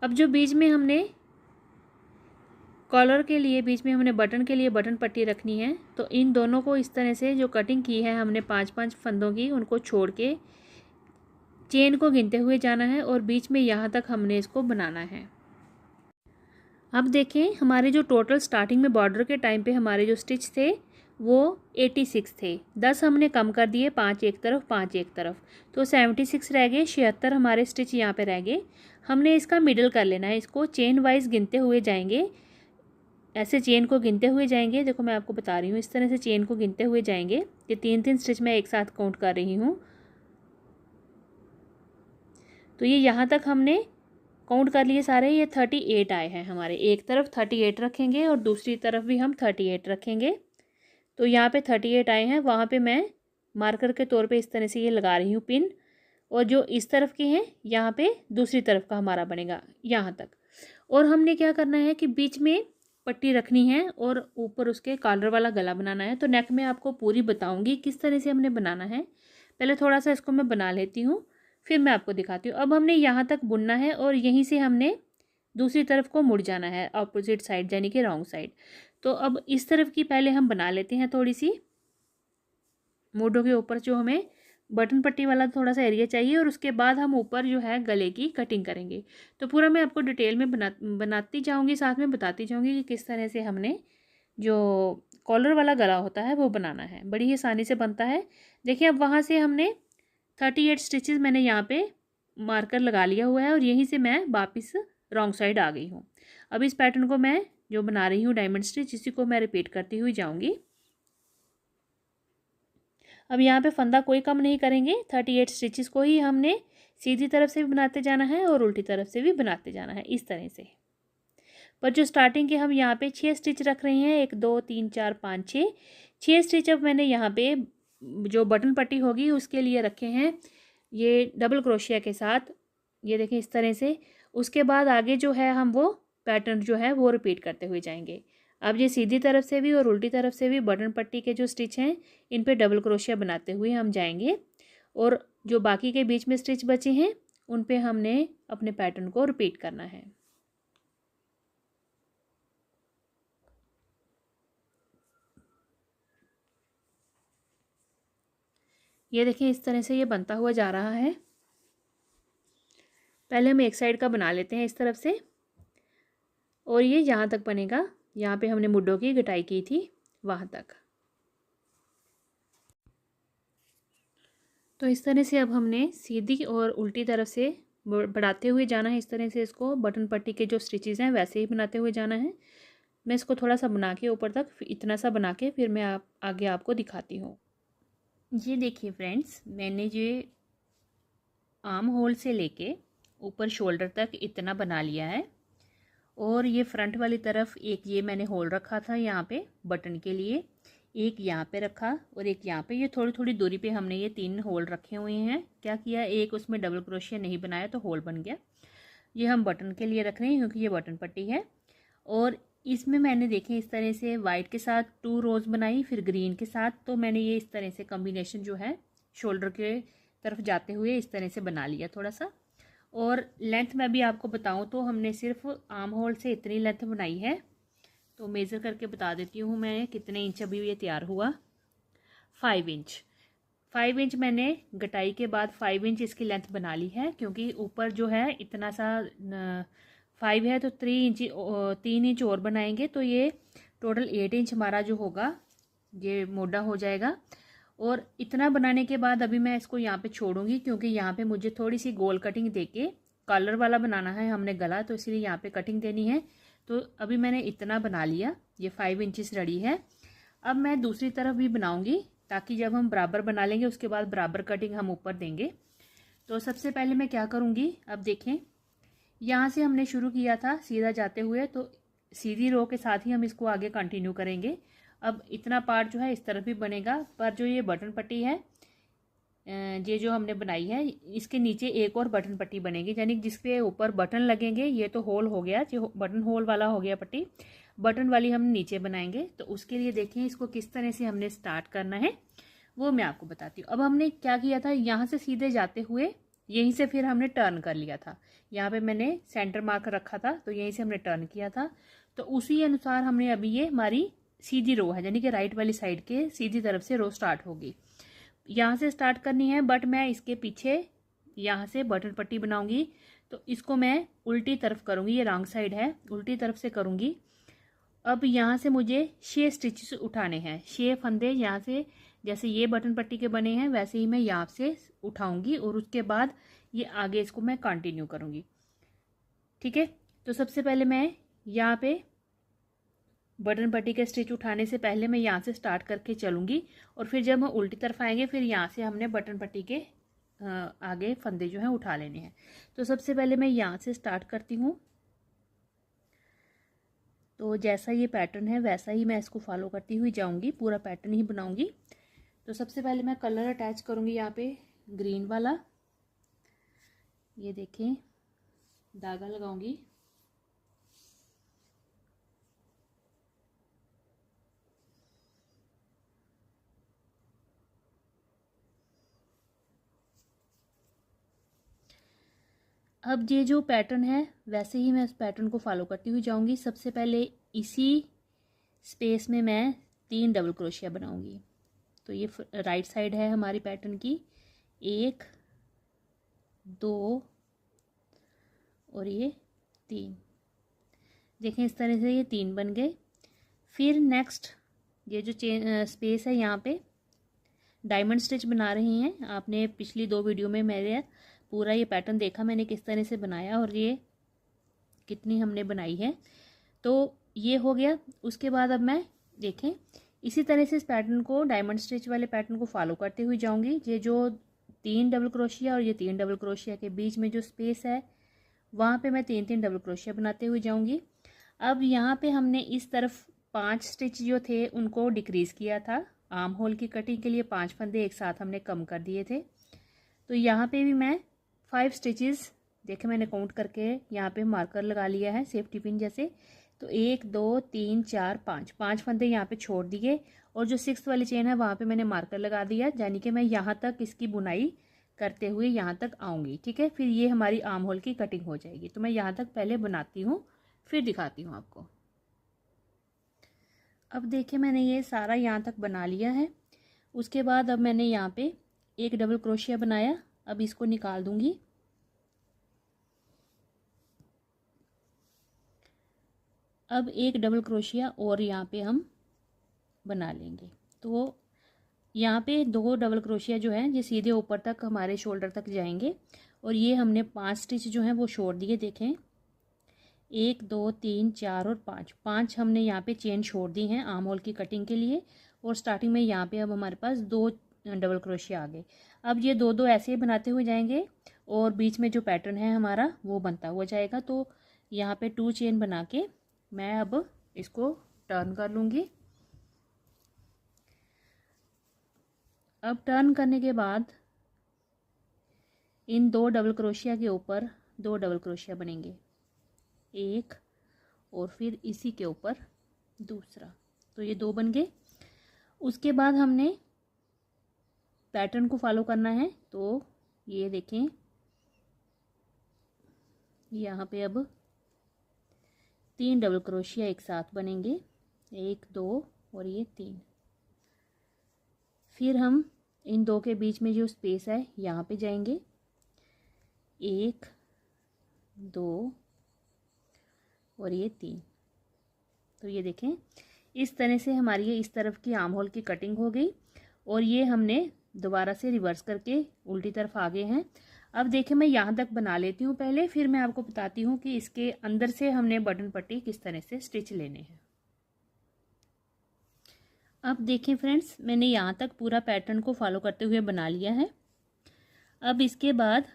अब जो बीच में हमने कॉलर के लिए, बीच में हमने बटन के लिए बटन पट्टी रखनी है। तो इन दोनों को इस तरह से जो कटिंग की है हमने 5-5 फंदों की, उनको छोड़ के चेन को गिनते हुए जाना है और बीच में यहाँ तक हमने इसको बनाना है। अब देखें, हमारे जो टोटल स्टार्टिंग में बॉर्डर के टाइम पे हमारे जो स्टिच थे वो 86 थे। 10 हमने कम कर दिए, 5 एक तरफ 5 एक तरफ, तो 76 रह गए। 76 हमारे स्टिच यहाँ पे रह गए। हमने इसका मिडल कर लेना है। इसको चेन वाइज गिनते हुए जाएंगे, ऐसे चेन को गिनते हुए जाएंगे। देखो मैं आपको बता रही हूँ, इस तरह से चेन को गिनते हुए जाएंगे। ये 3 स्टिच मैं एक साथ काउंट कर रही हूँ। तो ये यहाँ तक हमने काउंट कर लिए सारे। ये 38 आए हैं हमारे। एक तरफ 38 रखेंगे और दूसरी तरफ भी हम 38 रखेंगे। तो यहाँ पे 38 आए हैं। वहाँ पे मैं मार्कर के तौर पे इस तरह से ये लगा रही हूँ पिन। और जो इस तरफ के हैं यहाँ पे दूसरी तरफ का हमारा बनेगा यहाँ तक। और हमने क्या करना है कि बीच में पट्टी रखनी है और ऊपर उसके कॉलर वाला गला बनाना है। तो नेक में आपको पूरी बताऊंगी किस तरह से हमने बनाना है। पहले थोड़ा सा इसको मैं बना लेती हूँ, फिर मैं आपको दिखाती हूँ। अब हमने यहाँ तक बुनना है और यहीं से हमने दूसरी तरफ को मुड़ जाना है, अपोजिट साइड यानी कि रॉन्ग साइड। तो अब इस तरफ की पहले हम बना लेते हैं थोड़ी सी। मोढ़ों के ऊपर जो हमें बटन पट्टी वाला थोड़ा सा एरिया चाहिए और उसके बाद हम ऊपर जो है गले की कटिंग करेंगे। तो पूरा मैं आपको डिटेल में बनाती जाऊंगी, साथ में बताती जाऊंगी कि किस तरह से हमने जो कॉलर वाला गला होता है वो बनाना है। बड़ी ही आसानी से बनता है। देखिए, अब वहाँ से हमने 38 स्टिचेस मैंने यहाँ पे मार्कर लगा लिया हुआ है और यहीं से मैं वापस रॉन्ग साइड आ गई हूँ। अब इस पैटर्न को मैं जो बना रही हूँ डायमंड स्टिच, इसी को मैं रिपीट करती हुई जाऊँगी। अब यहाँ पे फंदा कोई कम नहीं करेंगे। 38 स्टिचेस को ही हमने सीधी तरफ से भी बनाते जाना है और उल्टी तरफ से भी बनाते जाना है इस तरह से। पर जो स्टार्टिंग के हम यहाँ पे 6 स्टिच रख रहे हैं, 1 2 3 4 5 6 स्टिच अब मैंने यहाँ पे जो बटन पट्टी होगी उसके लिए रखे हैं ये डबल क्रोशिया के साथ, ये देखें इस तरह से। उसके बाद आगे जो है हम वो पैटर्न जो है वो रिपीट करते हुए जाएंगे। अब ये सीधी तरफ से भी और उल्टी तरफ से भी बटन पट्टी के जो स्टिच हैं इन पे डबल क्रोशिया बनाते हुए हम जाएंगे, और जो बाकी के बीच में स्टिच बचे हैं उन पे हमने अपने पैटर्न को रिपीट करना है। ये देखिए इस तरह से ये बनता हुआ जा रहा है। पहले हम एक साइड का बना लेते हैं इस तरफ से, और ये यहाँ तक बनेगा, यहाँ पे हमने मुड्ढों की कटाई की थी वहाँ तक। तो इस तरह से अब हमने सीधी और उल्टी तरफ से बढ़ाते हुए जाना है। इस तरह से इसको बटन पट्टी के जो स्टिचेस हैं वैसे ही बनाते हुए जाना है। मैं इसको थोड़ा सा बना के ऊपर तक इतना सा बना के फिर मैं आगे आपको दिखाती हूँ। ये देखिए फ्रेंड्स, मैंने जो आर्म होल से लेके ऊपर शोल्डर तक इतना बना लिया है, और ये फ्रंट वाली तरफ एक ये मैंने होल रखा था यहाँ पे बटन के लिए, एक यहाँ पे रखा और एक यहाँ पे। ये थोड़ी थोड़ी दूरी पे हमने ये 3 होल रखे हुए हैं। क्या किया, एक उसमें डबल क्रोशिया नहीं बनाया तो होल बन गया। ये हम बटन के लिए रख रहे हैं क्योंकि ये बटन पट्टी है। और इसमें मैंने देखे इस तरह से वाइट के साथ 2 रोज़ बनाई, फिर ग्रीन के साथ। तो मैंने ये इस तरह से कॉम्बिनेशन जो है शोल्डर के तरफ जाते हुए इस तरह से बना लिया थोड़ा सा। और लेंथ मैं भी आपको बताऊं तो हमने सिर्फ आर्म होल से इतनी लेंथ बनाई है। तो मेज़र करके बता देती हूँ मैं कितने इंच अभी ये तैयार हुआ। 5 इंच। 5 इंच मैंने गटाई के बाद 5 इंच इसकी लेंथ बना ली है, क्योंकि ऊपर जो है इतना सा 5 है तो 3 इंच और बनाएंगे तो ये टोटल 8 इंच हमारा जो होगा ये मोटा हो जाएगा। और इतना बनाने के बाद अभी मैं इसको यहाँ पे छोड़ूंगी, क्योंकि यहाँ पे मुझे थोड़ी सी गोल कटिंग देके कॉलर वाला बनाना है हमने गला, तो इसलिए यहाँ पे कटिंग देनी है। तो अभी मैंने इतना बना लिया, ये 5 इंचेस रेडी है। अब मैं दूसरी तरफ भी बनाऊंगी, ताकि जब हम बराबर बना लेंगे उसके बाद बराबर कटिंग हम ऊपर देंगे। तो सबसे पहले मैं क्या करूँगी, अब देखें यहाँ से हमने शुरू किया था सीधा जाते हुए, तो सीधी रो के साथ ही हम इसको आगे कंटिन्यू करेंगे। अब इतना पार्ट जो है इस तरफ भी बनेगा, पर जो ये बटन पट्टी है ये जो हमने बनाई है इसके नीचे एक और बटन पट्टी बनेगी, यानी जिसके ऊपर बटन लगेंगे। ये तो होल हो गया, जो बटन होल वाला हो गया पट्टी, बटन वाली हम नीचे बनाएंगे। तो उसके लिए देखें इसको किस तरह से हमने स्टार्ट करना है वो मैं आपको बताती हूँ। अब हमने क्या किया था, यहाँ से सीधे जाते हुए यहीं से फिर हमने टर्न कर लिया था। यहाँ पे मैंने सेंटर मार्क रखा था तो यहीं से हमने टर्न किया था। तो उसी अनुसार हमने अभी ये हमारी सीधी रो है, यानी कि राइट वाली साइड के सीधी तरफ से रो स्टार्ट होगी। यहाँ से स्टार्ट करनी है, बट मैं इसके पीछे यहाँ से बटन पट्टी बनाऊंगी। तो इसको मैं उल्टी तरफ करूँगी, ये रॉन्ग साइड है, उल्टी तरफ से करूँगी। अब यहाँ से मुझे 6 स्टिचेस उठाने हैं, 6 फंदे यहाँ से, जैसे ये बटन पट्टी के बने हैं वैसे ही मैं यहाँ से उठाऊंगी, और उसके बाद ये आगे इसको मैं कंटिन्यू करूँगी। ठीक है, तो सबसे पहले मैं यहाँ पे बटन पट्टी के स्टिच उठाने से पहले मैं यहाँ से स्टार्ट करके चलूँगी, और फिर जब हम उल्टी तरफ आएंगे फिर यहाँ से हमने बटन पट्टी के आगे फंदे जो हैं उठा लेने हैं। तो सबसे पहले मैं यहाँ से स्टार्ट करती हूँ। तो जैसा ये पैटर्न है वैसा ही मैं इसको फॉलो करती हुई जाऊँगी, पूरा पैटर्न ही बनाऊँगी। तो सबसे पहले मैं कलर अटैच करूँगी यहाँ पे ग्रीन वाला, ये देखें धागा लगाऊंगी। अब ये जो पैटर्न है वैसे ही मैं इस पैटर्न को फॉलो करती हुई जाऊंगी। सबसे पहले इसी स्पेस में मैं 3 डबल क्रोशिया बनाऊंगी। तो ये राइट साइड है हमारी पैटर्न की, 1 2 और ये 3। देखें इस तरह से ये 3 बन गए। फिर नेक्स्ट ये जो स्पेस है यहाँ पे डायमंड स्टिच बना रहे हैं। आपने पिछली 2 वीडियो में मेरे पूरा ये पैटर्न देखा मैंने किस तरह से बनाया और ये कितनी हमने बनाई है। तो ये हो गया। उसके बाद अब मैं देखें इसी तरह से इस पैटर्न को डायमंड स्टिच वाले पैटर्न को फॉलो करते हुए जाऊंगी। ये जो 3 डबल क्रोशिया और ये 3 डबल क्रोशिया के बीच में जो स्पेस है वहाँ पे मैं 3 डबल क्रोशिया बनाते हुए जाऊंगी। अब यहाँ पे हमने इस तरफ 5 स्टिच जो थे उनको डिक्रीज़ किया था। आर्म होल की कटिंग के लिए 5 फंदे एक साथ हमने कम कर दिए थे। तो यहाँ पे भी मैं 5 स्टिचेस देखे मैंने काउंट करके यहाँ पे मार्कर लगा लिया है सेफ्टी पिन जैसे। तो 1 2 3 4 5 फंदे यहाँ पे छोड़ दिए और जो 6th वाली चेन है वहाँ पे मैंने मार्कर लगा दिया, यानी कि मैं यहाँ तक इसकी बुनाई करते हुए यहाँ तक आऊँगी। ठीक है, फिर ये हमारी आर्म होल की कटिंग हो जाएगी। तो मैं यहाँ तक पहले बनाती हूँ फिर दिखाती हूँ आपको। अब देखिए मैंने ये सारा यहाँ तक बना लिया है। उसके बाद अब मैंने यहाँ पे एक डबल क्रोशिया बनाया, अब इसको निकाल दूंगी। अब एक डबल क्रोशिया और यहाँ पे हम बना लेंगे। तो यहाँ पे 2 डबल क्रोशिया जो है ये सीधे ऊपर तक हमारे शोल्डर तक जाएंगे और ये हमने 5 स्टिच जो है वो छोड़ दिए। देखें 1 2 3 4 और 5 हमने यहाँ पे चेन छोड़ दी हैं आर्म होल की कटिंग के लिए। और स्टार्टिंग में यहाँ पे अब हमारे पास 2 डबल क्रोशिया आ गए। अब ये 2 ऐसे ही बनाते हुए जाएंगे और बीच में जो पैटर्न है हमारा वो बनता हुआ जाएगा। तो यहाँ पे 2 चेन बना के मैं अब इसको टर्न कर लूँगी। अब टर्न करने के बाद इन 2 डबल क्रोशिया के ऊपर 2 डबल क्रोशिया बनेंगे, एक और फिर इसी के ऊपर दूसरा। तो ये 2 बन गए। उसके बाद हमने पैटर्न को फॉलो करना है। तो ये देखें यहाँ पे अब 3 डबल क्रोशिया एक साथ बनेंगे, 1 2 और ये 3। फिर हम इन 2 के बीच में जो स्पेस है यहाँ पे जाएंगे, 1 2 और ये 3। तो ये देखें इस तरह से हमारी ये इस तरफ की आर्म होल की कटिंग हो गई और ये हमने दोबारा से रिवर्स करके उल्टी तरफ आ गए हैं। अब देखें मैं यहाँ तक बना लेती हूँ पहले, फिर मैं आपको बताती हूँ कि इसके अंदर से हमने बटन पट्टी किस तरह से स्टिच लेने हैं। अब देखें फ्रेंड्स मैंने यहाँ तक पूरा पैटर्न को फॉलो करते हुए बना लिया है। अब इसके बाद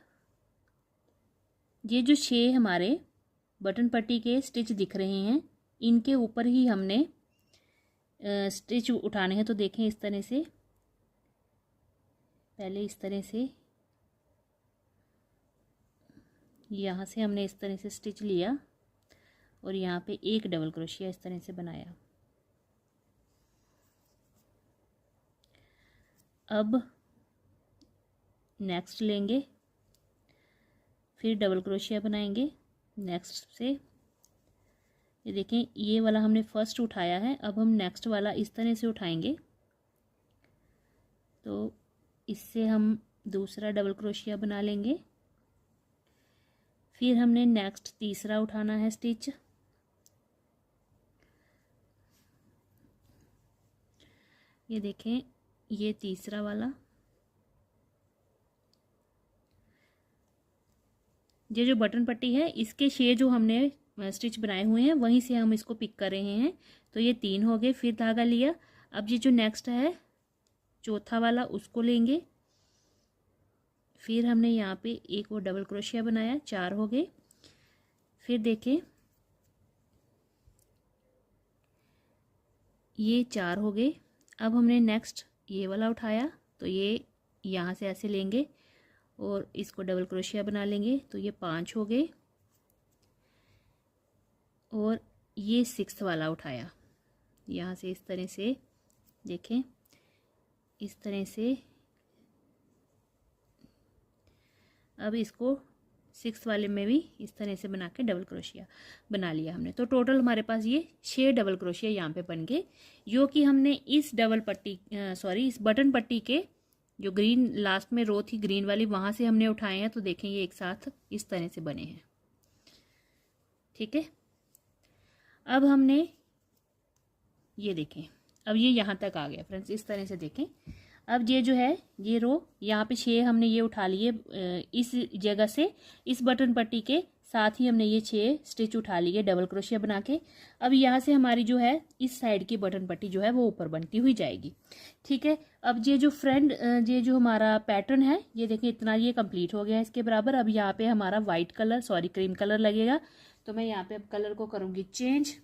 ये जो 6 हमारे बटन पट्टी के स्टिच दिख रहे हैं इनके ऊपर ही हमने स्टिच उठाने हैं। तो देखें इस तरह से, पहले इस तरह से यहाँ से हमने इस तरह से स्टिच लिया और यहाँ पे एक डबल क्रोशिया इस तरह से बनाया। अब नेक्स्ट लेंगे, फिर डबल क्रोशिया बनाएंगे नेक्स्ट से। ये देखें ये वाला हमने फर्स्ट उठाया है, अब हम नेक्स्ट वाला इस तरह से उठाएंगे। तो इससे हम दूसरा डबल क्रोशिया बना लेंगे। फिर हमने नेक्स्ट तीसरा उठाना है स्टिच, ये देखें ये तीसरा वाला। ये जो बटन पट्टी है इसके 6 जो हमने स्टिच बनाए हुए हैं वहीं से हम इसको पिक कर रहे हैं। तो ये 3 हो गए, फिर धागा लिया। अब ये जो नेक्स्ट है चौथा वाला उसको लेंगे, फिर हमने यहाँ पे एक और डबल क्रोशिया बनाया, 4 हो गए। फिर देखें ये 4 हो गए। अब हमने नेक्स्ट ये वाला उठाया, तो ये यहाँ से ऐसे लेंगे और इसको डबल क्रोशिया बना लेंगे। तो ये 5 हो गए। और ये 6th वाला उठाया, यहाँ से इस तरह से देखें इस तरह से। अब इसको 6th वाले में भी इस तरह से बना के डबल क्रोशिया बना लिया हमने। तो टोटल हमारे पास ये 6 डबल क्रोशिया यहाँ पे बन गए, जो कि हमने इस डबल पट्टी इस बटन पट्टी के जो ग्रीन लास्ट में रो थी ग्रीन वाली वहाँ से हमने उठाए हैं। तो देखें ये एक साथ इस तरह से बने हैं। ठीक है, अब हमने ये देखें अब ये यहाँ तक आ गया फ्रेंड्स, इस तरह से देखें। अब ये जो है ये रो यहाँ पे 6 हमने ये उठा लिए इस जगह से, इस बटन पट्टी के साथ ही हमने ये 6 स्टिच उठा लिए डबल क्रोशिया बना के। अब यहाँ से हमारी जो है इस साइड की बटन पट्टी जो है वो ऊपर बनती हुई जाएगी। ठीक है, अब ये जो ये जो हमारा पैटर्न है ये देखें इतना ये कंप्लीट हो गया है इसके बराबर। अब यहाँ पे हमारा वाइट कलर क्रीम कलर लगेगा। तो मैं यहाँ पे अब कलर को करूँगी चेंज।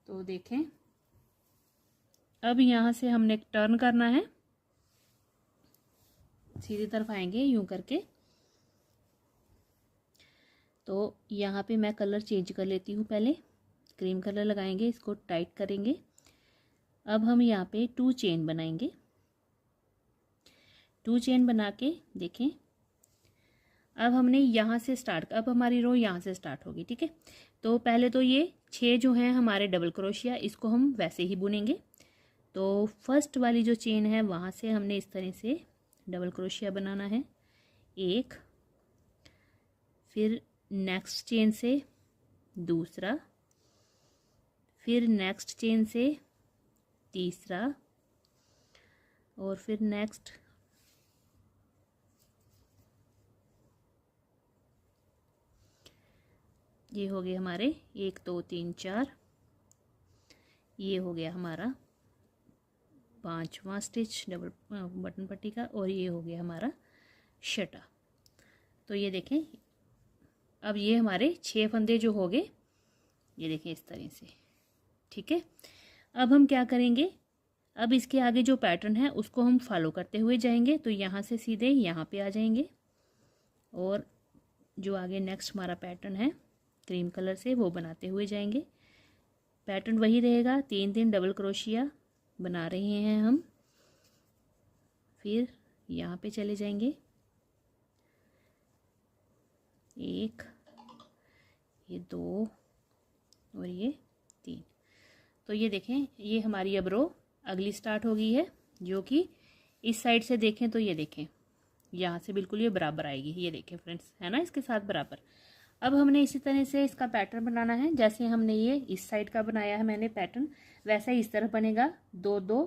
तो देखें अब यहाँ से हमने टर्न करना है। सीधी तरफ आएंगे यूं करके। तो यहाँ पे मैं कलर चेंज कर लेती हूँ, पहले क्रीम कलर लगाएंगे, इसको टाइट करेंगे। अब हम यहाँ पे 2 चेन बनाएंगे। 2 चेन बना के देखें, अब हमने यहाँ से स्टार्ट, अब हमारी रो यहाँ से स्टार्ट होगी, ठीक है। तो पहले तो ये 6 जो हैं हमारे डबल क्रोशिया, इसको हम वैसे ही बुनेंगे। तो फर्स्ट वाली जो चेन है वहाँ से हमने इस तरह से डबल क्रोशिया बनाना है, एक, फिर नेक्स्ट चेन से दूसरा, फिर नेक्स्ट चेन से तीसरा, और फिर नेक्स्ट ये हो गए हमारे 1 2 3 4, ये हो गया हमारा 5वां स्टिच डबल बटन पट्टी का, और ये हो गया हमारा छठा। तो ये देखें, अब ये हमारे 6 फंदे जो हो गए, ये देखें इस तरह से, ठीक है। अब हम क्या करेंगे, अब इसके आगे जो पैटर्न है उसको हम फॉलो करते हुए जाएंगे। तो यहाँ से सीधे यहाँ पे आ जाएंगे, और जो आगे नेक्स्ट हमारा पैटर्न है क्रीम कलर से वो बनाते हुए जाएंगे। पैटर्न वही रहेगा, 3 3 डबल क्रोशिया बना रहे हैं हम। फिर यहाँ पे चले जाएंगे, 1, ये 2 और ये 3। तो ये देखें, ये हमारी अब रो अगली स्टार्ट हो गई है, जो कि इस साइड से देखें तो ये देखें यहाँ से बिल्कुल ये बराबर आएगी, ये देखें फ्रेंड्स, है ना, इसके साथ बराबर। अब हमने इसी तरह से इसका पैटर्न बनाना है, जैसे हमने ये इस साइड का बनाया है मैंने पैटर्न, वैसा ही इस तरह बनेगा। 2 2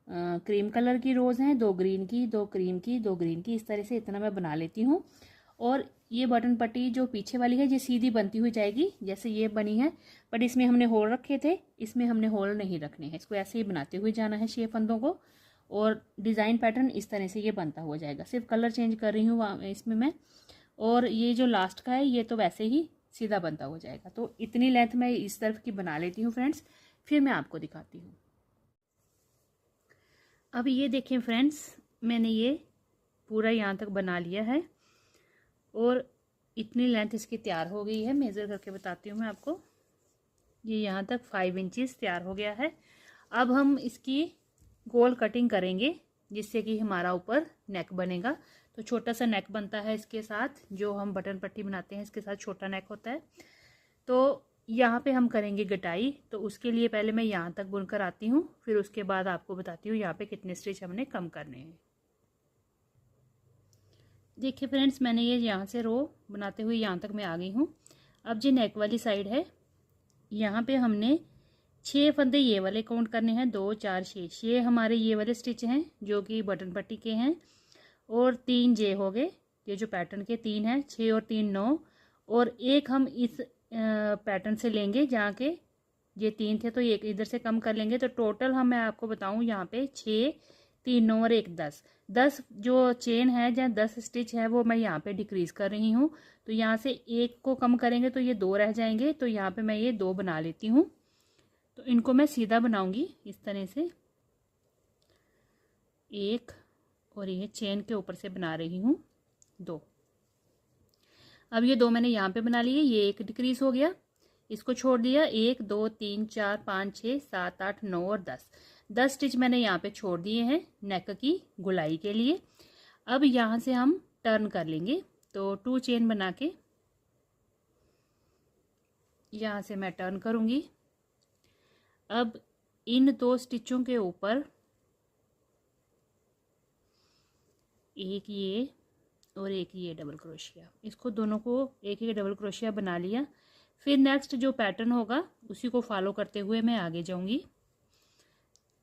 क्रीम कलर की रोज हैं, 2 ग्रीन की, 2 क्रीम की, 2 ग्रीन की, इस तरह से इतना मैं बना लेती हूँ। और ये बटन पट्टी जो पीछे वाली है ये सीधी बनती हुई जाएगी जैसे ये बनी है, बट इसमें हमने होल रखे थे, इसमें हमने होल नहीं रखने हैं, इसको ऐसे ही बनाते हुए जाना है 6 फंदों को। और डिज़ाइन पैटर्न इस तरह से ये बनता हुआ जाएगा, सिर्फ कलर चेंज कर रही हूँ इसमें मैं। और ये जो लास्ट का है ये तो वैसे ही सीधा बनता हो जाएगा। तो इतनी लेंथ मैं इस तरफ की बना लेती हूँ फ्रेंड्स, फिर मैं आपको दिखाती हूँ। अब ये देखें फ्रेंड्स, मैंने ये पूरा यहाँ तक बना लिया है और इतनी लेंथ इसकी तैयार हो गई है। मेज़र करके बताती हूँ मैं आपको, ये यहाँ तक 5 इंचेस तैयार हो गया है। अब हम इसकी गोल कटिंग करेंगे जिससे कि हमारा ऊपर नेक बनेगा। तो छोटा सा नेक बनता है इसके साथ, जो हम बटन पट्टी बनाते हैं इसके साथ छोटा नेक होता है। तो यहाँ पे हम करेंगे गटाई, तो उसके लिए पहले मैं यहाँ तक बुनकर आती हूँ, फिर उसके बाद आपको बताती हूँ यहाँ पे कितने स्टिच हमने कम करने हैं। देखिए फ्रेंड्स, मैंने ये यहाँ से रो बनाते हुए यहाँ तक मैं आ गई हूँ। अब जो नेक वाली साइड है यहाँ पे हमने 6 फंदे ये वाले काउंट करने हैं, 2 4 6 ये हमारे ये वाले स्टिच हैं जो कि बटन पट्टी के हैं, और 3 जे हो गए, ये जो पैटर्न के 3 हैं, 6 और 3 9, और एक हम इस पैटर्न से लेंगे जहाँ के ये 3 थे तो एक इधर से कम कर लेंगे। तो टोटल हम मैं आपको बताऊँ यहाँ पे 6 3 9 और 1 10 जो चेन है जहाँ 10 स्टिच है वो मैं यहाँ पे डिक्रीज कर रही हूँ। तो यहाँ से एक को कम करेंगे तो ये 2 रह जाएंगे, तो यहाँ पे मैं ये 2 बना लेती हूँ। तो इनको मैं सीधा बनाऊंगी इस तरह से, एक, और ये चेन के ऊपर से बना रही हूँ 2। अब ये 2 मैंने यहाँ पे बना लिए, ये एक डिक्रीज हो गया, इसको छोड़ दिया। 1 2 3 4 5 6 7 8 9 और 10 स्टिच मैंने यहाँ पे छोड़ दिए हैं नेक की गुलाई के लिए। अब यहाँ से हम टर्न कर लेंगे, तो 2 चेन बना के यहाँ से मैं टर्न करूँगी। अब इन 2 स्टिचों के ऊपर एक ये और एक ये डबल क्रोशिया, इसको दोनों को एक एक डबल क्रोशिया बना लिया। फिर नेक्स्ट जो पैटर्न होगा उसी को फॉलो करते हुए मैं आगे जाऊंगी,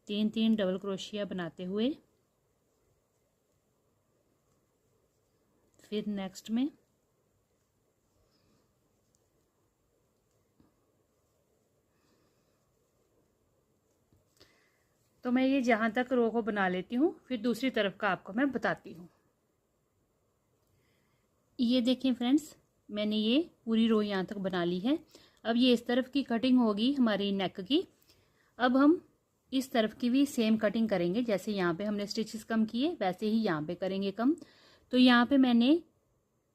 3 3 डबल क्रोशिया बनाते हुए। फिर नेक्स्ट में तो मैं ये जहाँ तक रो को बना लेती हूँ, फिर दूसरी तरफ का आपको मैं बताती हूँ। ये देखें फ्रेंड्स, मैंने ये पूरी रो यहाँ तक बना ली है। अब ये इस तरफ की कटिंग होगी हमारी नेक की। अब हम इस तरफ की भी सेम कटिंग करेंगे। जैसे यहाँ पे हमने स्टिचेस कम किए वैसे ही यहाँ पे करेंगे कम। तो यहाँ पे मैंने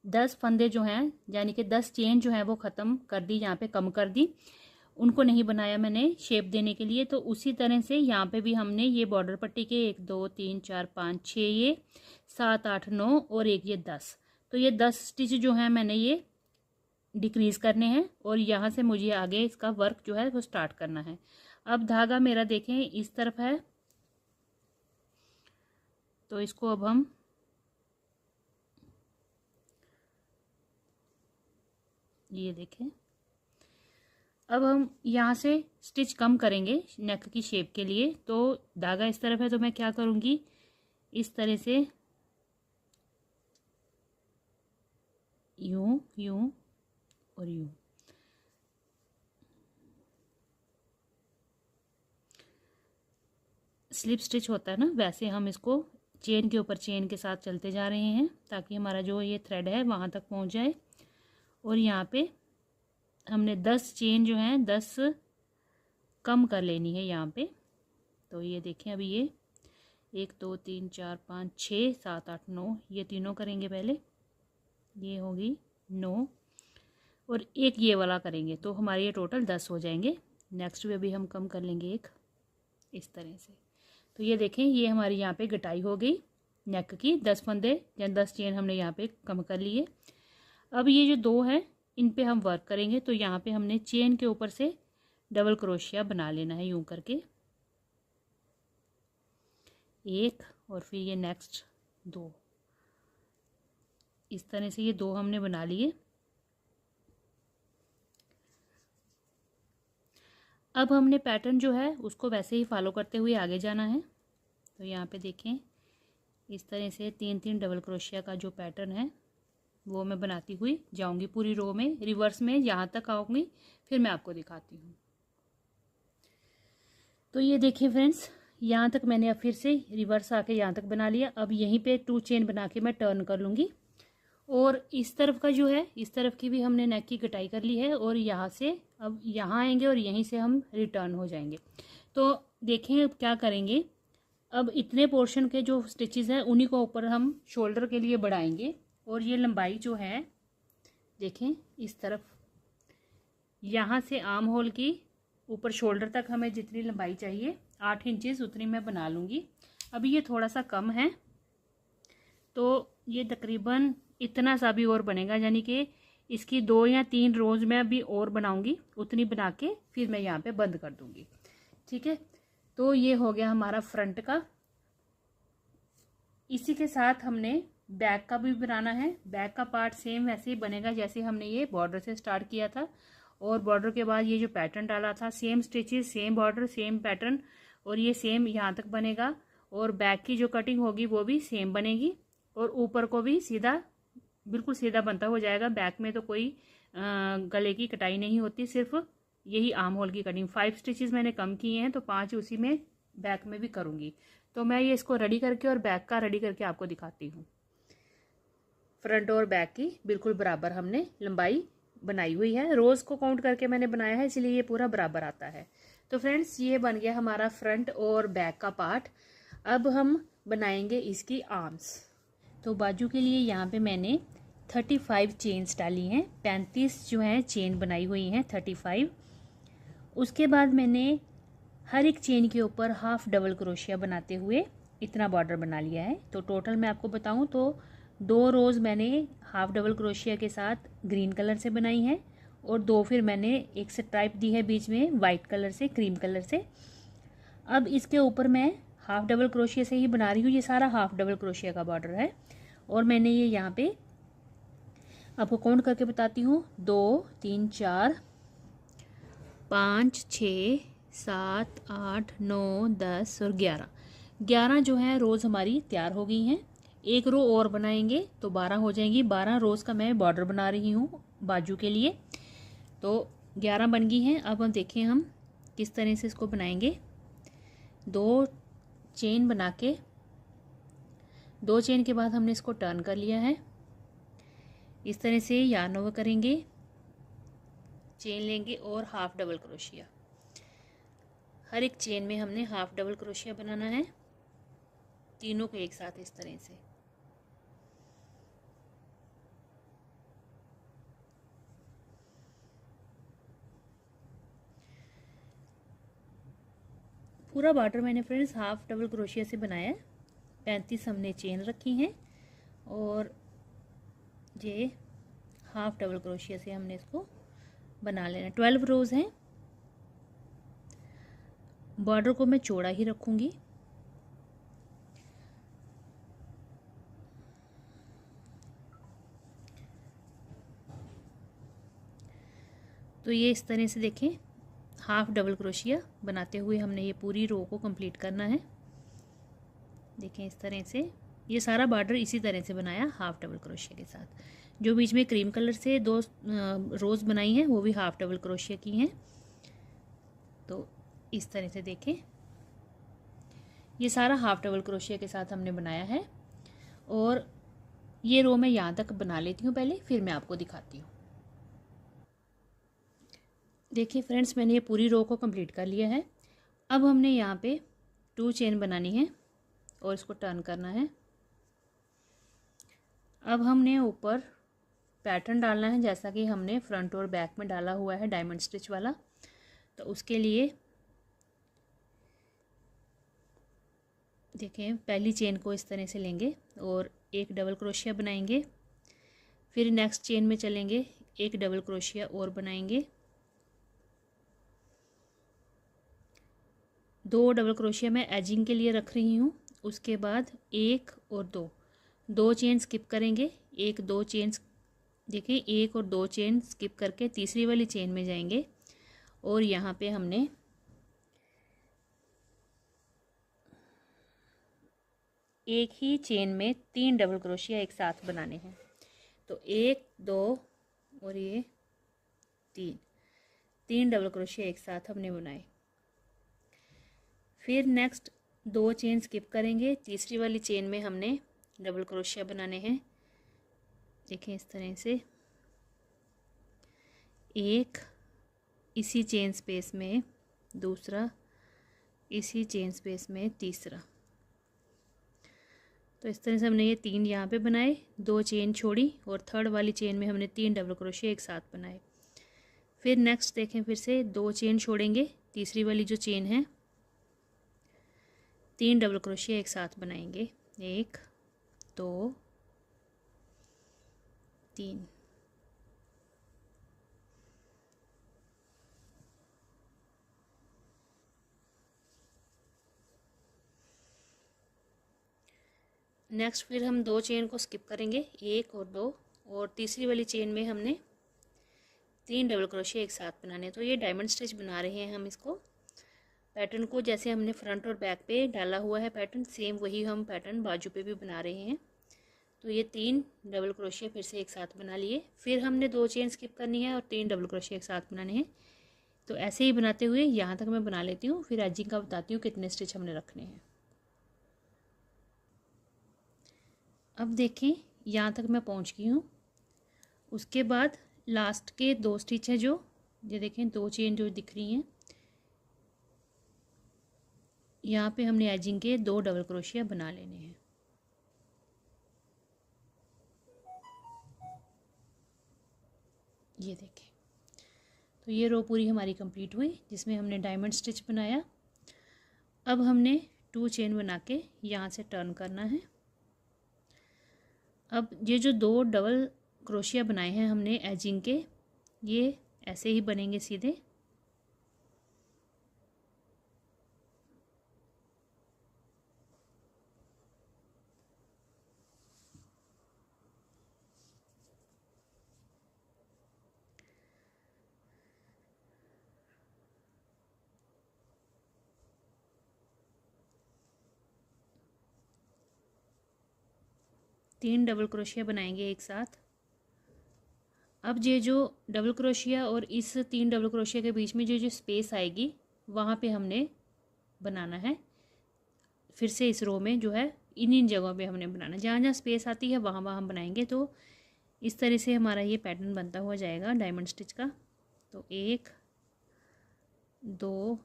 10 फंदे जो हैं यानी कि 10 चेन जो है वो ख़त्म कर दी, यहाँ पे कम कर दी, उनको नहीं बनाया मैंने शेप देने के लिए। तो उसी तरह से यहाँ पे भी हमने ये बॉर्डर पट्टी के 1 2 3 4 5 6 ये 7 8 9 और एक ये 10, तो ये 10 स्टिच जो है मैंने ये डिक्रीज करने हैं और यहाँ से मुझे आगे इसका वर्क जो है वो स्टार्ट करना है। अब धागा मेरा देखें इस तरफ है, तो इसको अब हम ये देखें, अब हम यहाँ से स्टिच कम करेंगे नेक की शेप के लिए। तो धागा इस तरफ है तो मैं क्या करूँगी, इस तरह से यूं यूं और यूं, स्लिप स्टिच होता है ना, वैसे हम इसको चेन के ऊपर चेन के साथ चलते जा रहे हैं ताकि हमारा जो ये थ्रेड है वहाँ तक पहुँच जाए। और यहाँ पे हमने 10 चेन जो हैं 10 कम कर लेनी है यहाँ पे। तो ये देखें अभी ये 1 2 3 4 5 6 7 8 9 ये तीनों करेंगे पहले, ये होगी 9 और एक ये वाला करेंगे तो हमारे ये टोटल 10 हो जाएंगे। नेक्स्ट भी अभी हम कम कर लेंगे एक इस तरह से। तो ये देखें ये हमारी यहाँ पे गटाई हो गई नेक की, 10 फंदे या 10 चेन हमने यहाँ पे कम कर लिए। अब ये जो 2 हैं इन पे हम वर्क करेंगे। तो यहाँ पे हमने चेन के ऊपर से डबल क्रोशिया बना लेना है यूं करके, एक और फिर ये नेक्स्ट 2, इस तरह से ये 2 हमने बना लिए। अब हमने पैटर्न जो है उसको वैसे ही फॉलो करते हुए आगे जाना है। तो यहाँ पे देखें इस तरह से 3-3 डबल क्रोशिया का जो पैटर्न है वो मैं बनाती हुई जाऊंगी पूरी रो में, रिवर्स में यहाँ तक आऊँगी फिर मैं आपको दिखाती हूँ। तो ये देखिए फ्रेंड्स यहाँ तक मैंने अब फिर से रिवर्स आके यहाँ तक बना लिया। अब यहीं पे 2 चेन बना के मैं टर्न कर लूँगी और इस तरफ का जो है इस तरफ की भी हमने नेक की कटाई कर ली है और यहाँ से अब यहाँ आएंगे और यहीं से हम रिटर्न हो जाएंगे। तो देखें अब क्या करेंगे, अब इतने पोर्शन के जो स्टिचेस हैं उन्हीं को ऊपर हम शोल्डर के लिए बढ़ाएंगे और ये लंबाई जो है देखें इस तरफ यहाँ से आर्म होल की ऊपर शोल्डर तक हमें जितनी लंबाई चाहिए 8 इंचेस उतनी मैं बना लूँगी। अभी ये थोड़ा सा कम है तो ये तकरीबन इतना सा भी और बनेगा, यानी कि इसकी 2 या 3 रोज मैं अभी और बनाऊंगी, उतनी बना के फिर मैं यहाँ पे बंद कर दूंगी। ठीक है, तो ये हो गया हमारा फ्रंट का। इसी के साथ हमने बैक का भी बनाना है। बैक का पार्ट सेम वैसे ही बनेगा जैसे हमने ये बॉर्डर से स्टार्ट किया था और बॉर्डर के बाद ये जो पैटर्न डाला था same stitches same border same pattern और ये सेम यहाँ तक बनेगा और बैक की जो कटिंग होगी वो भी सेम बनेगी और ऊपर को भी सीधा बिल्कुल सीधा बनता हो जाएगा। बैक में तो कोई गले की कटाई नहीं होती, सिर्फ यही आर्म होल की कटिंग। 5 स्टिचेस मैंने कम किए हैं तो 5 उसी में बैक में भी करूँगी। तो मैं ये इसको रेडी करके और बैक का रेडी करके आपको दिखाती हूँ। फ्रंट और बैक की बिल्कुल बराबर हमने लंबाई बनाई हुई है, रोज़ को काउंट करके मैंने बनाया है इसलिए ये पूरा बराबर आता है। तो फ्रेंड्स ये बन गया हमारा फ्रंट और बैक का पार्ट। अब हम बनाएंगे इसकी आर्म्स। तो बाजू के लिए यहाँ पे मैंने 35 चेन्स डाली हैं, 35 जो है चेन बनाई हुई हैं 35। उसके बाद मैंने हर एक चेन के ऊपर हाफ डबल क्रोशिया बनाते हुए इतना बॉर्डर बना लिया है। तो टोटल मैं आपको बताऊं तो 2 रोज़ मैंने हाफ डबल क्रोशिया के साथ ग्रीन कलर से बनाई है और 2 फिर मैंने एक स्ट्राइप दी है बीच में वाइट कलर से क्रीम कलर से। अब इसके ऊपर मैं हाफ डबल क्रोशिया से ही बना रही हूँ, ये सारा हाफ डबल क्रोशिया का बॉर्डर है। और मैंने ये यहाँ पे आपको काउंट करके बताती हूँ, 2 3 4 5 6 7 8 9 10 और 11 जो है रोज़ हमारी तैयार हो गई हैं। एक रो और बनाएंगे तो 12 हो जाएंगी। 12 रोज़ का मैं बॉर्डर बना रही हूँ बाजू के लिए, तो 11 बन गई हैं। अब हम देखें हम किस तरह से इसको बनाएंगे। 2 चेन बना के 2 चेन के बाद हमने इसको टर्न कर लिया है। इस तरह से यार्न ओवर करेंगे, चेन लेंगे और हाफ डबल क्रोशिया। हर एक चेन में हमने हाफ डबल क्रोशिया बनाना है, तीनों को एक साथ इस तरह से। पूरा बॉर्डर मैंने फ्रेंड्स हाफ डबल क्रोशिया से बनाया है। 35 हमने चेन रखी हैं और ये हाफ डबल क्रोशिया से हमने इसको बना लेना। 12 रोज़ हैं। बॉर्डर को मैं चौड़ा ही रखूँगी। तो ये इस तरह से देखें, हाफ डबल क्रोशिया बनाते हुए हमने ये पूरी रो को कंप्लीट करना है। देखें इस तरह से ये सारा बॉर्डर इसी तरह से बनाया हाफ डबल क्रोशिया के साथ। जो बीच में क्रीम कलर से 2 रोज़ बनाई हैं वो भी हाफ डबल क्रोशिया की हैं। तो इस तरह से देखें, ये सारा हाफ डबल क्रोशिया के साथ हमने बनाया है। और ये रो मैं यहाँ तक बना लेती हूँ पहले, फिर मैं आपको दिखाती हूँ। देखिए फ्रेंड्स, मैंने ये पूरी रो को कंप्लीट कर लिया है। अब हमने यहाँ पे 2 चेन बनानी है और इसको टर्न करना है। अब हमने ऊपर पैटर्न डालना है, जैसा कि हमने फ्रंट और बैक में डाला हुआ है डायमंड स्टिच वाला। तो उसके लिए देखें, पहली चेन को इस तरह से लेंगे और एक डबल क्रोशिया बनाएंगे। फिर नेक्स्ट चेन में चलेंगे, एक डबल क्रोशिया और बनाएंगे, 2 डबल क्रोशिया मैं एजिंग के लिए रख रही हूँ। उसके बाद 1 और 2 चेन स्किप करेंगे। 1 2 चेन देखिए, 1 और 2 चेन स्किप करके तीसरी वाली चेन में जाएंगे और यहाँ पे हमने एक ही चेन में 3 डबल क्रोशिया एक साथ बनाने हैं। तो 1 2 और ये 3 डबल क्रोशिया एक साथ हमने बनाए। फिर नेक्स्ट 2 चेन स्किप करेंगे, तीसरी वाली चेन में हमने डबल क्रोशिया बनाने हैं। देखें इस तरह से, एक इसी चेन स्पेस में, दूसरा इसी चेन स्पेस में, तीसरा। तो इस तरह से हमने ये 3 यहाँ पे बनाए, 2 चेन छोड़ी और थर्ड वाली चेन में हमने 3 डबल क्रोशिया एक साथ बनाए। फिर नेक्स्ट देखें, फिर से 2 चेन छोड़ेंगे, तीसरी वाली जो चेन है 3 डबल क्रोशिया एक साथ बनाएंगे, 1 2 3। नेक्स्ट फिर हम 2 चेन को स्किप करेंगे, 1 और 2, और तीसरी वाली चेन में हमने 3 डबल क्रोशिया एक साथ बनाने। तो ये डायमंड स्टिच बना रहे हैं हम इसको। पैटर्न को जैसे हमने फ्रंट और बैक पे डाला हुआ है पैटर्न, सेम वही हम पैटर्न बाजू पे भी बना रहे हैं। तो ये 3 डबल क्रोशिया फिर से एक साथ बना लिए। फिर हमने 2 चेन स्किप करनी है और 3 डबल क्रोशिया एक साथ बनाने हैं। तो ऐसे ही बनाते हुए यहाँ तक मैं बना लेती हूँ, फिर एजिंग का बताती हूँ कितने स्टिच हमने रखने हैं। अब देखें, यहाँ तक मैं पहुँच गई हूँ। उसके बाद लास्ट के 2 स्टिच हैं, जो ये देखें 2 चेन जो दिख रही हैं, यहाँ पे हमने एजिंग के 2 डबल क्रोशिया बना लेने हैं। ये देखें, तो ये रो पूरी हमारी कंप्लीट हुई जिसमें हमने डायमंड स्टिच बनाया। अब हमने 2 चेन बना के यहाँ से टर्न करना है। अब ये जो 2 डबल क्रोशिया बनाए हैं हमने एजिंग के, ये ऐसे ही बनेंगे सीधे। तीन डबल क्रोशिया बनाएंगे एक साथ। अब ये जो डबल क्रोशिया और इस 3 डबल क्रोशिया के बीच में जो स्पेस आएगी वहाँ पे हमने बनाना है। फिर से इस रो में जो है इन जगहों पे हमने बनाना, जहाँ जहाँ स्पेस आती है वहाँ वहाँ हम बनाएंगे। तो इस तरह से हमारा ये पैटर्न बनता हुआ जाएगा डायमंड स्टिच का। तो 1 2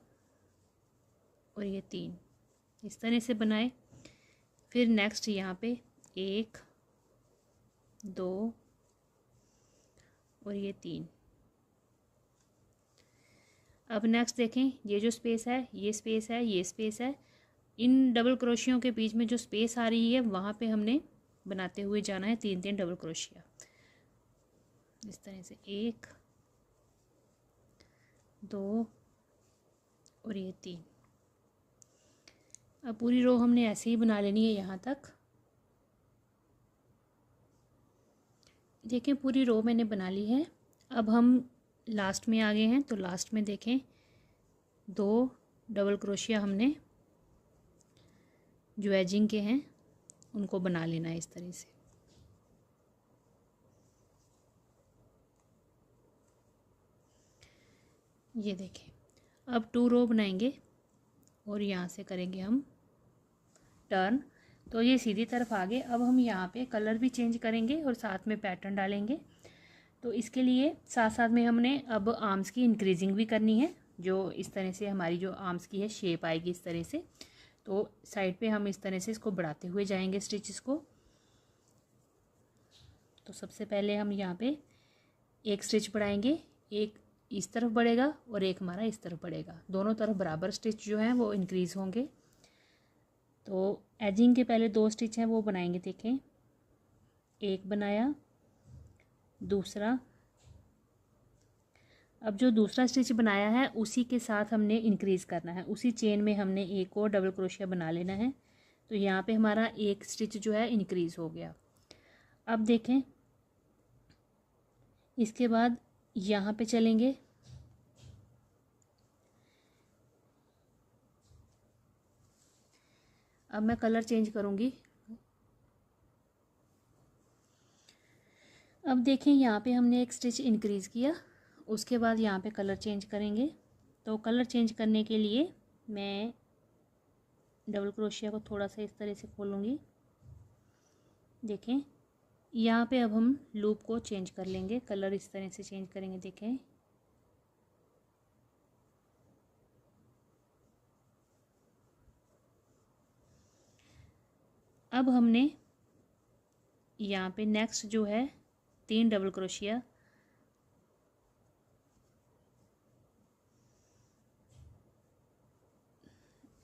और ये 3, इस तरह से बनाए। फिर नेक्स्ट यहाँ पे 1 2 और ये 3। अब नेक्स्ट देखें, ये जो स्पेस है, ये स्पेस है, ये स्पेस है, इन डबल क्रोशियों के बीच में जो स्पेस आ रही है वहाँ पे हमने बनाते हुए जाना है 3 डबल क्रोशिया, इस तरह से 1 2 और ये 3। अब पूरी रो हमने ऐसे ही बना लेनी है यहाँ तक। देखें पूरी रो मैंने बना ली है। अब हम लास्ट में आ गए हैं, तो लास्ट में देखें 2 डबल क्रोशिया हमने जो एजिंग के हैं उनको बना लेना है इस तरह से। ये देखें, अब 2 रो बनाएंगे और यहाँ से करेंगे हम टर्न, तो ये सीधी तरफ आ गए। अब हम यहाँ पे कलर भी चेंज करेंगे और साथ में पैटर्न डालेंगे। तो इसके लिए साथ साथ में हमने अब आर्म्स की इंक्रीजिंग भी करनी है, जो इस तरह से हमारी जो आर्म्स की है शेप आएगी इस तरह से। तो साइड पे हम इस तरह से इसको बढ़ाते हुए जाएंगे स्टिचेस को। तो सबसे पहले हम यहाँ पे एक स्टिच बढ़ाएंगे, एक इस तरफ बढ़ेगा और एक हमारा इस तरफ बढ़ेगा, दोनों तरफ बराबर स्टिच जो हैं वो इंक्रीज़ होंगे। तो एजिंग के पहले 2 स्टिच हैं वो बनाएंगे। देखें, एक बनाया, दूसरा। अब जो दूसरा स्टिच बनाया है उसी के साथ हमने इंक्रीज़ करना है, उसी चेन में हमने एक और डबल क्रोशिया बना लेना है। तो यहाँ पे हमारा एक स्टिच जो है इंक्रीज़ हो गया। अब देखें, इसके बाद यहाँ पे चलेंगे, अब मैं कलर चेंज करूँगी। अब देखें, यहाँ पे हमने एक स्टिच इंक्रीज़ किया, उसके बाद यहाँ पे कलर चेंज करेंगे। तो कलर चेंज करने के लिए मैं डबल क्रोशिया को थोड़ा सा इस तरह से खोलूँगी। देखें, यहाँ पे अब हम लूप को चेंज कर लेंगे, कलर इस तरह से चेंज करेंगे। देखें, अब हमने यहाँ पे नेक्स्ट जो है 3 डबल क्रोशिया,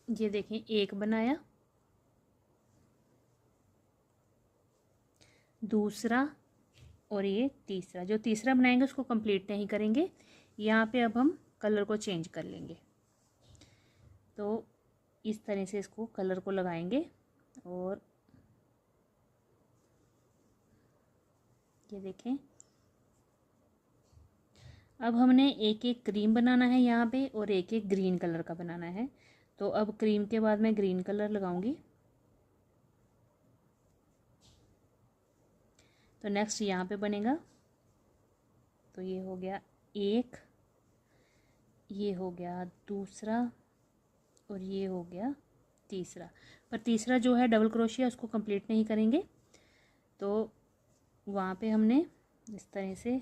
ये देखें, एक बनाया, दूसरा और ये तीसरा। जो तीसरा बनाएंगे उसको कंप्लीट नहीं करेंगे, यहाँ पे अब हम कलर को चेंज कर लेंगे। तो इस तरह से इसको कलर को लगाएंगे और ये देखें, अब हमने एक एक क्रीम बनाना है यहाँ पे और एक एक ग्रीन कलर का बनाना है। तो अब क्रीम के बाद मैं ग्रीन कलर लगाऊंगी। तो नेक्स्ट यहाँ पे बनेगा, तो ये हो गया एक, ये हो गया दूसरा और ये हो गया तीसरा। पर तीसरा जो है डबल क्रोशिया उसको कंप्लीट नहीं करेंगे, तो वहाँ पे हमने इस तरह से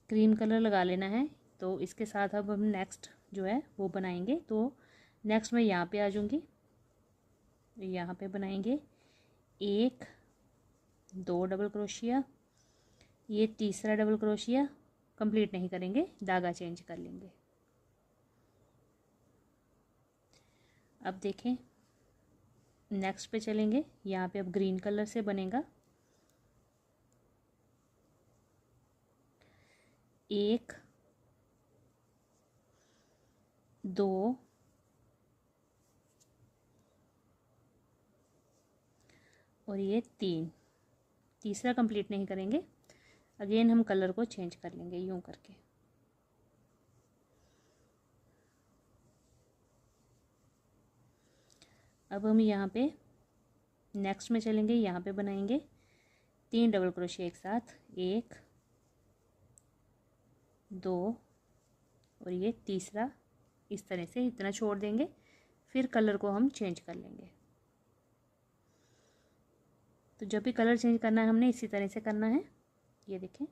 क्रीम कलर लगा लेना है। तो इसके साथ अब हम नेक्स्ट जो है वो बनाएंगे। तो नेक्स्ट मैं यहाँ पे आ जाऊँगी, यहाँ पे बनाएंगे 1 2 डबल क्रोशिया, ये तीसरा डबल क्रोशिया कंप्लीट नहीं करेंगे, धागा चेंज कर लेंगे। अब देखें, नेक्स्ट पे चलेंगे, यहाँ पे अब ग्रीन कलर से बनेगा 1 2 और ये 3, तीसरा कंप्लीट नहीं करेंगे। अगेन हम कलर को चेंज कर लेंगे यूं करके। अब हम यहाँ पे नेक्स्ट में चलेंगे, यहाँ पे बनाएंगे 3 डबल क्रोशिया एक साथ, 1 2 और ये तीसरा, इस तरह से इतना छोड़ देंगे। फिर कलर को हम चेंज कर लेंगे। तो जब भी कलर चेंज करना है हमने इसी तरह से करना है। ये देखें,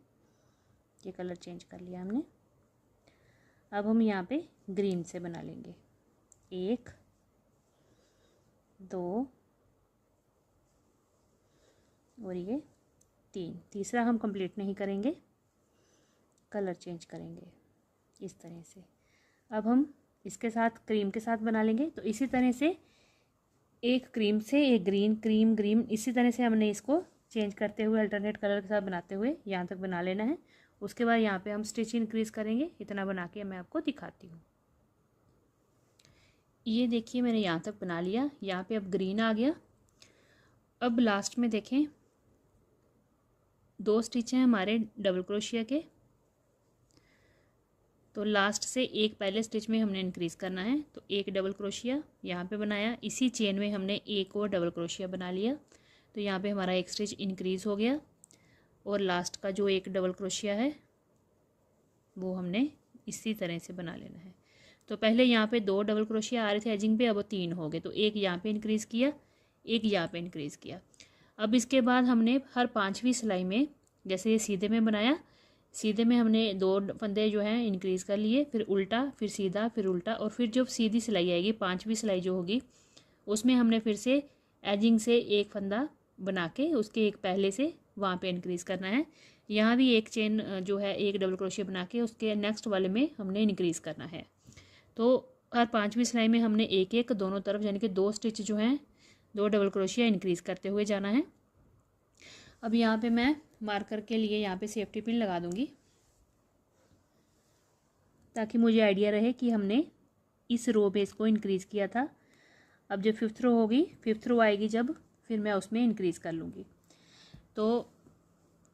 ये कलर चेंज कर लिया हमने। अब हम यहाँ पे ग्रीन से बना लेंगे। 1 2 और ये 3। तीसरा हम कंप्लीट नहीं करेंगे, कलर चेंज करेंगे इस तरह से। अब हम इसके साथ क्रीम के साथ बना लेंगे। तो इसी तरह से एक क्रीम से एक ग्रीन, क्रीम ग्रीन, इसी तरह से हमने इसको चेंज करते हुए अल्टरनेट कलर के साथ बनाते हुए यहाँ तक बना लेना है। उसके बाद यहाँ पे हम स्टिच इंक्रीज़ करेंगे। इतना बना के मैं आपको दिखाती हूँ। ये देखिए मैंने यहाँ तक बना लिया। यहाँ पे अब ग्रीन आ गया। अब लास्ट में देखें 2 स्टिच हैं हमारे डबल क्रोशिया के। तो लास्ट से एक पहले स्टिच में हमने इंक्रीज़ करना है। तो एक डबल क्रोशिया यहाँ पे बनाया, इसी चेन में हमने एक और डबल क्रोशिया बना लिया। तो यहाँ पे हमारा एक स्टिच इंक्रीज़ हो गया और लास्ट का जो एक डबल क्रोशिया है वो हमने इसी तरह से बना लेना है। तो पहले यहाँ पे 2 डबल क्रोशिया आ रहे थे एजिंग पे, अब 3 हो गए। तो एक यहाँ पे इंक्रीज़ किया, एक यहाँ पे इंक्रीज़ किया। अब इसके बाद हमने हर 5वीं सिलाई में, जैसे ये सीधे में बनाया, सीधे में हमने 2 फंदे जो हैं इंक्रीज़ कर लिए, फिर उल्टा, फिर सीधा, फिर उल्टा, और फिर जब सीधी सिलाई आएगी 5वीं सिलाई जो होगी उसमें हमने फिर से एजिंग से एक फंदा बना के उसके एक पहले से वहाँ पे इंक्रीज़ करना है। यहाँ भी एक चेन जो है एक डबल क्रोशिया बना के उसके नेक्स्ट वाले में हमने इंक्रीज़ करना है। तो हर 5वीं सिलाई में हमने एक एक दोनों तरफ यानी कि 2 स्टिच जो हैं 2 डबल क्रोशिया इंक्रीज़ करते हुए जाना है। अब यहाँ पे मैं मार्कर के लिए यहाँ पे सेफ्टी पिन लगा दूँगी ताकि मुझे आइडिया रहे कि हमने इस रो पे इसको इंक्रीज़ किया था। अब जब 5th रो होगी, 5th रो आएगी जब, फिर मैं उसमें इंक्रीज़ कर लूँगी। तो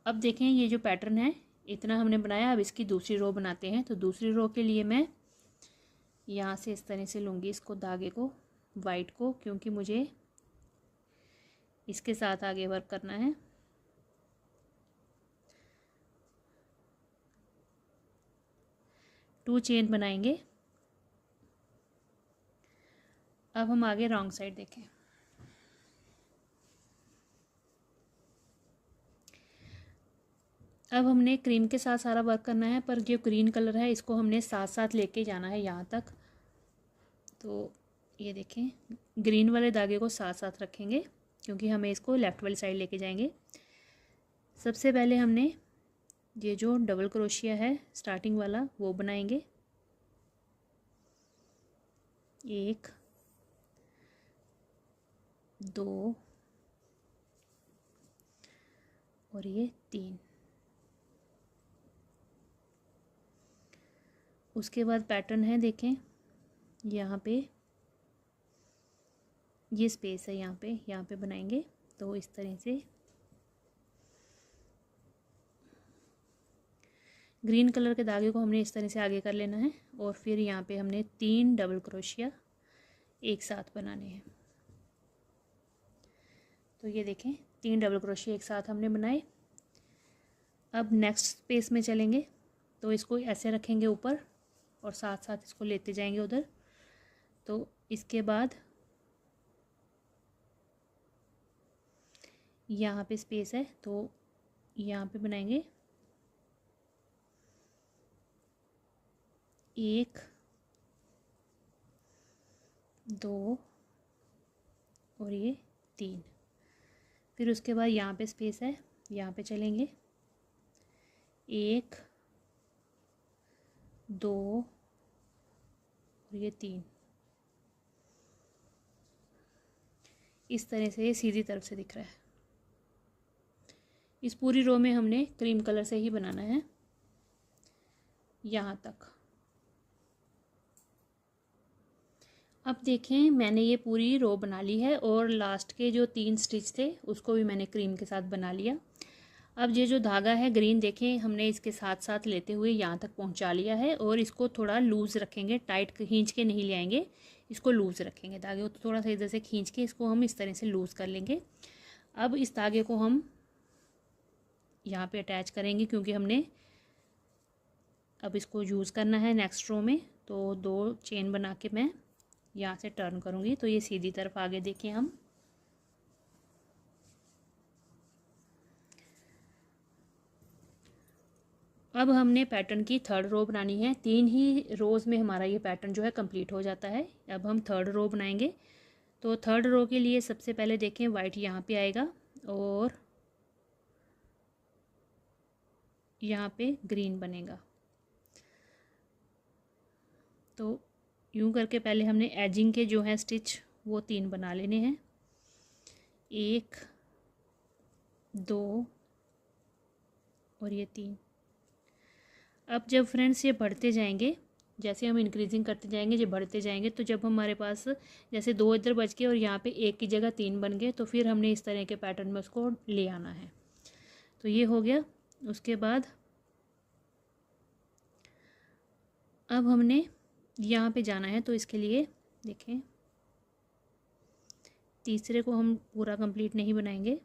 अब देखें ये जो पैटर्न है इतना हमने बनाया। अब इसकी दूसरी रो बनाते हैं। तो दूसरी रो के लिए मैं यहाँ से इस तरह से लूँगी इसको, धागे को, वाइट को, क्योंकि मुझे इसके साथ आगे वर्क करना है। टू चेन बनाएंगे। अब हम आगे रॉन्ग साइड देखें। अब हमने क्रीम के साथ सारा वर्क करना है, पर जो ग्रीन कलर है इसको हमने साथ साथ लेके जाना है यहाँ तक। तो ये देखें ग्रीन वाले धागे को साथ साथ रखेंगे क्योंकि हमें इसको लेफ़्ट वाली साइड लेके जाएंगे। सबसे पहले हमने ये जो डबल क्रोशिया है स्टार्टिंग वाला वो बनाएंगे। 1 2 और ये 3। उसके बाद पैटर्न है देखें, यहाँ पे ये स्पेस है, यहाँ पे बनाएंगे। तो इस तरह से ग्रीन कलर के धागे को हमने इस तरह से आगे कर लेना है और फिर यहाँ पे हमने 3 डबल क्रोशिया एक साथ बनाने हैं। तो ये देखें 3 डबल क्रोशिया एक साथ हमने बनाए। अब नेक्स्ट स्पेस में चलेंगे। तो इसको ऐसे रखेंगे ऊपर और साथ साथ इसको लेते जाएंगे उधर। तो इसके बाद यहाँ पे स्पेस है तो यहाँ पे बनाएंगे 1 2 और ये 3। फिर उसके बाद यहाँ पे स्पेस है, यहाँ पे चलेंगे 1 2 और ये 3। इस तरह से ये सीधी तरफ से दिख रहा है। इस पूरी रो में हमने क्रीम कलर से ही बनाना है यहाँ तक। अब देखें मैंने ये पूरी रो बना ली है और लास्ट के जो 3 स्टिच थे उसको भी मैंने क्रीम के साथ बना लिया। अब ये जो धागा है ग्रीन देखें हमने इसके साथ साथ लेते हुए यहाँ तक पहुँचा लिया है और इसको थोड़ा लूज़ रखेंगे, टाइट खींच के नहीं ले आएंगे, इसको लूज़ रखेंगे। धागे को थोड़ा सा इधर से खींच के इसको हम इस तरह से लूज़ कर लेंगे। अब इस धागे को हम यहाँ पे अटैच करेंगे क्योंकि हमने अब इसको यूज़ करना है नेक्स्ट रो में। तो 2 चेन बना के मैं यहाँ से टर्न करूँगी तो ये सीधी तरफ आगे देखें हम। अब हमने पैटर्न की थर्ड रो बनानी है। 3 ही रोज़ में हमारा ये पैटर्न जो है कंप्लीट हो जाता है। अब हम थर्ड रो बनाएंगे। तो थर्ड रो के लिए सबसे पहले देखें वाइट यहाँ पे आएगा और यहाँ पे ग्रीन बनेगा। तो यूँ करके पहले हमने एजिंग के जो है स्टिच वो 3 बना लेने हैं। 1 2 और ये 3। अब जब फ्रेंड्स ये बढ़ते जाएंगे, जैसे हम इंक्रीजिंग करते जाएंगे, जब बढ़ते जाएंगे, तो जब हमारे पास जैसे 2 इधर बच गए और यहाँ पे 1 की जगह 3 बन गए, तो फिर हमने इस तरह के पैटर्न में उसको ले आना है। तो ये हो गया। उसके बाद अब हमने यहाँ पे जाना है। तो इसके लिए देखें, तीसरे को हम पूरा कंप्लीट नहीं बनाएंगे।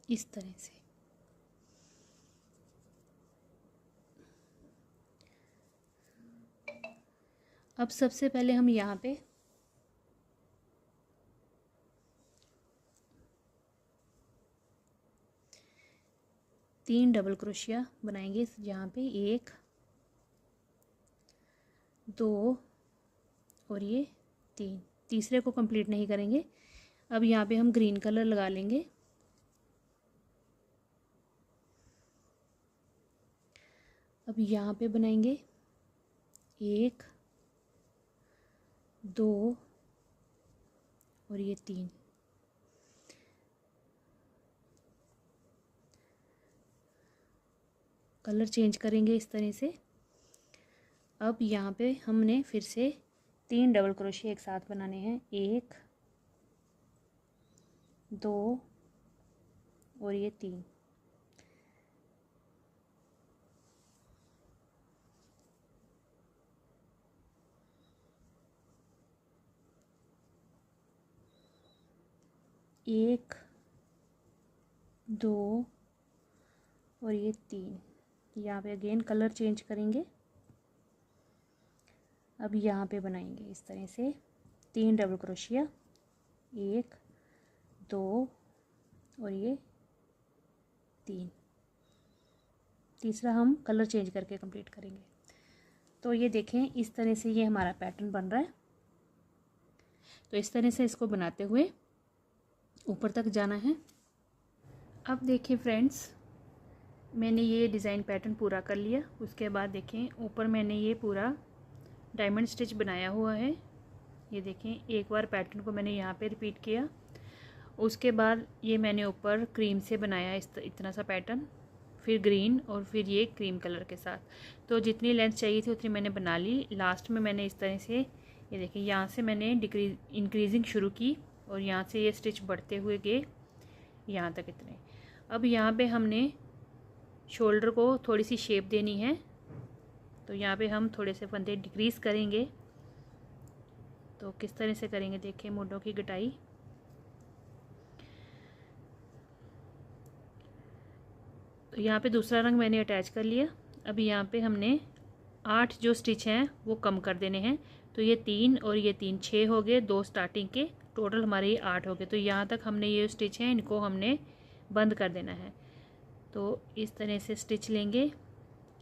इस तरह से अब सबसे पहले हम यहाँ पे तीन डबल क्रोशिया बनाएंगे। यहाँ पे 1 2 और ये 3। तीसरे को कंप्लीट नहीं करेंगे। अब यहाँ पे हम ग्रीन कलर लगा लेंगे। अब यहाँ पे बनाएंगे 1 2 और ये 3। कलर चेंज करेंगे इस तरह से। अब यहाँ पे हमने फिर से 3 डबल क्रोशिया एक साथ बनाने हैं। 1 2 और ये 3। एक 2 और ये 3। यहाँ पे अगेन कलर चेंज करेंगे। अब यहाँ पे बनाएंगे इस तरह से 3 डबल क्रोशिया। 1 2 और ये 3। तीसरा हम कलर चेंज करके कंप्लीट करेंगे। तो ये देखें, इस तरह से ये हमारा पैटर्न बन रहा है। तो इस तरह से इसको बनाते हुए ऊपर तक जाना है। अब देखिए फ्रेंड्स, मैंने ये डिज़ाइन पैटर्न पूरा कर लिया। उसके बाद देखें, ऊपर मैंने ये पूरा डायमंड स्टिच बनाया हुआ है। ये देखें, एक बार पैटर्न को मैंने यहाँ पे रिपीट किया। उसके बाद ये मैंने ऊपर क्रीम से बनाया इतना सा पैटर्न, फिर ग्रीन और फिर ये क्रीम कलर के साथ। तो जितनी लेंथ चाहिए थी उतनी मैंने बना ली। लास्ट में मैंने इस तरह से, ये देखिए, यहाँ से मैंने इंक्रीजिंग शुरू की और यहाँ से ये स्टिच बढ़ते हुए गए यहाँ तक इतने। अब यहाँ पे हमने शोल्डर को थोड़ी सी शेप देनी है। तो यहाँ पे हम थोड़े से फंदे डिक्रीज़ करेंगे। तो किस तरह से करेंगे देखिए, मोढों की घटाई। तो यहाँ पे दूसरा रंग मैंने अटैच कर लिया। अब यहाँ पे हमने 8 जो स्टिच हैं वो कम कर देने हैं। तो ये 3 और ये 3 6 हो गए, 2 स्टार्टिंग के, टोटल हमारे ये 8 हो गए। तो यहाँ तक हमने ये स्टिच हैं इनको हमने बंद कर देना है। तो इस तरह से स्टिच लेंगे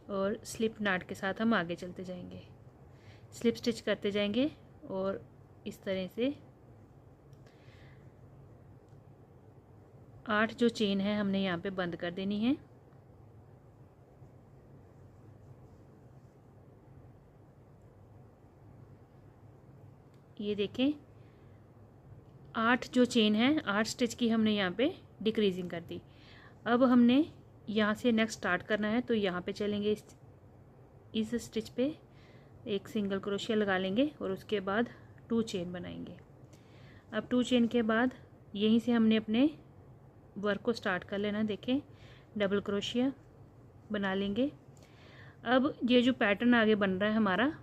और स्लिप नाट के साथ हम आगे चलते जाएंगे, स्लिप स्टिच करते जाएंगे और इस तरह से 8 जो चेन है हमने यहाँ पे बंद कर देनी है। ये देखें, 8 जो चेन है, 8 स्टिच की हमने यहाँ पे डिक्रीजिंग कर दी। अब हमने यहाँ से नेक्स्ट स्टार्ट करना है। तो यहाँ पे चलेंगे, इस स्टिच पे एक सिंगल क्रोशिया लगा लेंगे और उसके बाद 2 चेन बनाएंगे। अब 2 चेन के बाद यहीं से हमने अपने वर्क को स्टार्ट कर लेना। देखें, डबल क्रोशिया बना लेंगे। अब ये जो पैटर्न आगे बन रहा है हमारा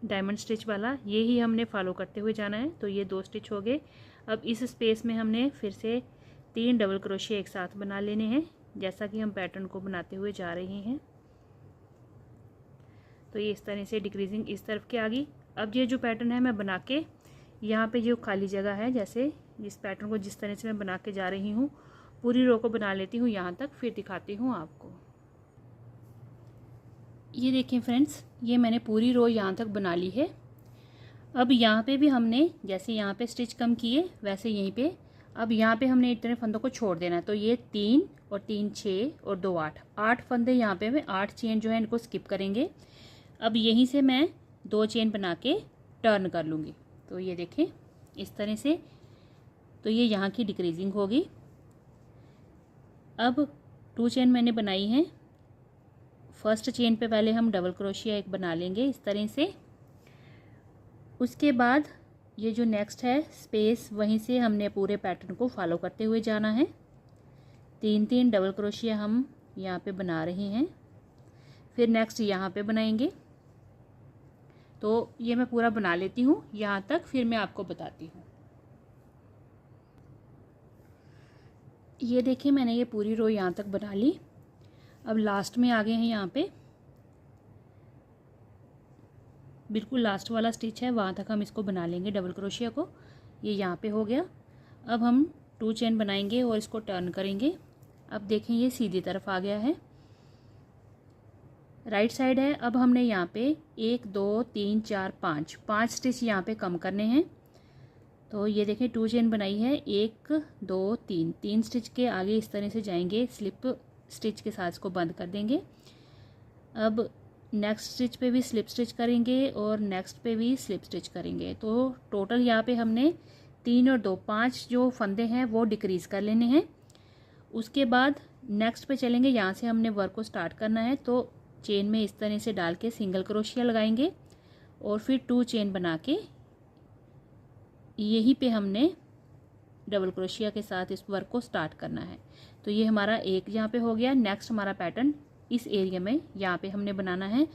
डायमंड स्टिच वाला, ये ही हमने फॉलो करते हुए जाना है। तो ये 2 स्टिच हो गए। अब इस स्पेस में हमने फिर से 3 डबल क्रोशिया एक साथ बना लेने हैं, जैसा कि हम पैटर्न को बनाते हुए जा रहे हैं। तो ये इस तरह से डिक्रीजिंग इस तरफ के आ गई। अब ये जो पैटर्न है मैं बना के यहाँ पे जो खाली जगह है, जैसे इस पैटर्न को जिस तरह से मैं बना के जा रही हूँ पूरी रो को बना लेती हूँ यहाँ तक, फिर दिखाती हूँ आपको। ये देखें फ्रेंड्स, ये मैंने पूरी रो यहाँ तक बना ली है। अब यहाँ पे भी हमने जैसे यहाँ पे स्टिच कम किए वैसे यहीं पे अब यहाँ पे हमने इतने फंदों को छोड़ देना है। तो ये 3 और 3 6 और 2 8, 8 फंदे यहाँ पे मैं 8 चेन जो है इनको स्किप करेंगे। अब यहीं से मैं 2 चेन बना के टर्न कर लूँगी। तो ये देखें इस तरह से, तो ये यहाँ की डिक्रीजिंग होगी। अब 2 चेन मैंने बनाई हैं। फर्स्ट चेन पे पहले हम डबल क्रोशिया एक बना लेंगे इस तरह से। उसके बाद ये जो नेक्स्ट है स्पेस, वहीं से हमने पूरे पैटर्न को फॉलो करते हुए जाना है। 3 डबल क्रोशिया हम यहाँ पे बना रहे हैं, फिर नेक्स्ट यहाँ पे बनाएंगे। तो ये मैं पूरा बना लेती हूँ यहाँ तक, फिर मैं आपको बताती हूँ। ये देखिए मैंने ये पूरी रो यहाँ तक बना ली। अब लास्ट में आ गए हैं, यहाँ पे बिल्कुल लास्ट वाला स्टिच है, वहाँ तक हम इसको बना लेंगे डबल क्रोशिया को। ये यहाँ पे हो गया। अब हम 2 चेन बनाएंगे और इसको टर्न करेंगे। अब देखें ये सीधी तरफ आ गया है, राइट साइड है। अब हमने यहाँ पे 1 2 3 4 5 स्टिच यहाँ पे कम करने हैं। तो ये देखें 2 चेन बनाई है, 1 2 3 स्टिच के आगे इस तरह से जाएंगे, स्लिप स्टिच के साथ इसको बंद कर देंगे। अब नेक्स्ट स्टिच पे भी स्लिप स्टिच करेंगे और नेक्स्ट पे भी स्लिप स्टिच करेंगे। तो टोटल यहाँ पे हमने 3 और 2 5 जो फंदे हैं वो डिक्रीज़ कर लेने हैं। उसके बाद नेक्स्ट पे चलेंगे, यहाँ से हमने वर्क को स्टार्ट करना है। तो चेन में इस तरह से डाल के सिंगल क्रोशिया लगाएंगे और फिर 2 चेन बना के यहीं पे हमने डबल क्रोशिया के साथ इस वर्क को स्टार्ट करना है। तो ये हमारा एक यहाँ पे हो गया। नेक्स्ट हमारा पैटर्न इस एरिया में यहाँ पे हमने बनाना है।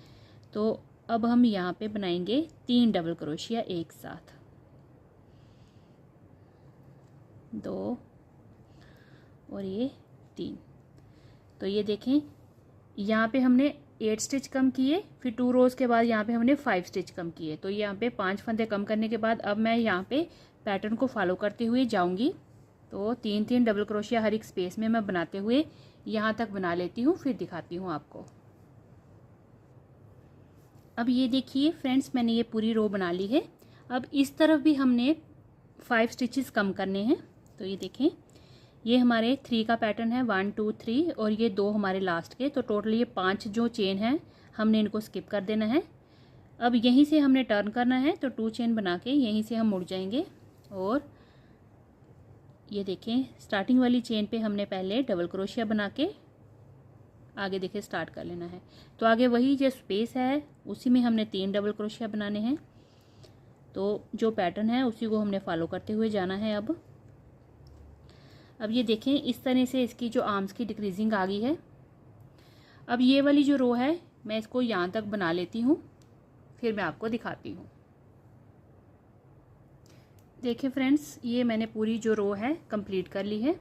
तो अब हम यहाँ पे बनाएंगे 3 डबल क्रोशिया एक साथ, 2 और ये 3। तो ये देखें यहाँ पे हमने 8 स्टिच कम किए, फिर 2 रोज़ के बाद यहाँ पे हमने 5 स्टिच कम किए। तो यहाँ पे 5 फंदे कम करने के बाद अब मैं यहाँ पे पैटर्न को फॉलो करते हुए जाऊँगी। तो 3 डबल क्रोशिया हर एक स्पेस में मैं बनाते हुए यहाँ तक बना लेती हूँ, फिर दिखाती हूँ आपको। अब ये देखिए फ्रेंड्स, मैंने ये पूरी रो बना ली है। अब इस तरफ भी हमने 5 स्टिचेस कम करने हैं। तो ये देखें ये हमारे 3 का पैटर्न है, 1 2 3 और ये 2 हमारे लास्ट के। तो टोटल ये 5 जो चेन हैं हमने इनको स्किप कर देना है। अब यहीं से हमने टर्न करना है। तो 2 चेन बना के यहीं से हम मुड़ जाएंगे और ये देखें स्टार्टिंग वाली चेन पे हमने पहले डबल क्रोशिया बना के आगे देखें स्टार्ट कर लेना है। तो आगे वही जो स्पेस है उसी में हमने 3 डबल क्रोशिया बनाने हैं। तो जो पैटर्न है उसी को हमने फॉलो करते हुए जाना है। अब ये देखें इस तरह से इसकी जो आर्म्स की डिक्रीजिंग आ गई है। अब ये वाली जो रो है मैं इसको यहाँ तक बना लेती हूँ, फिर मैं आपको दिखाती हूँ। देखिए फ्रेंड्स, ये मैंने पूरी जो रो है कंप्लीट कर ली है।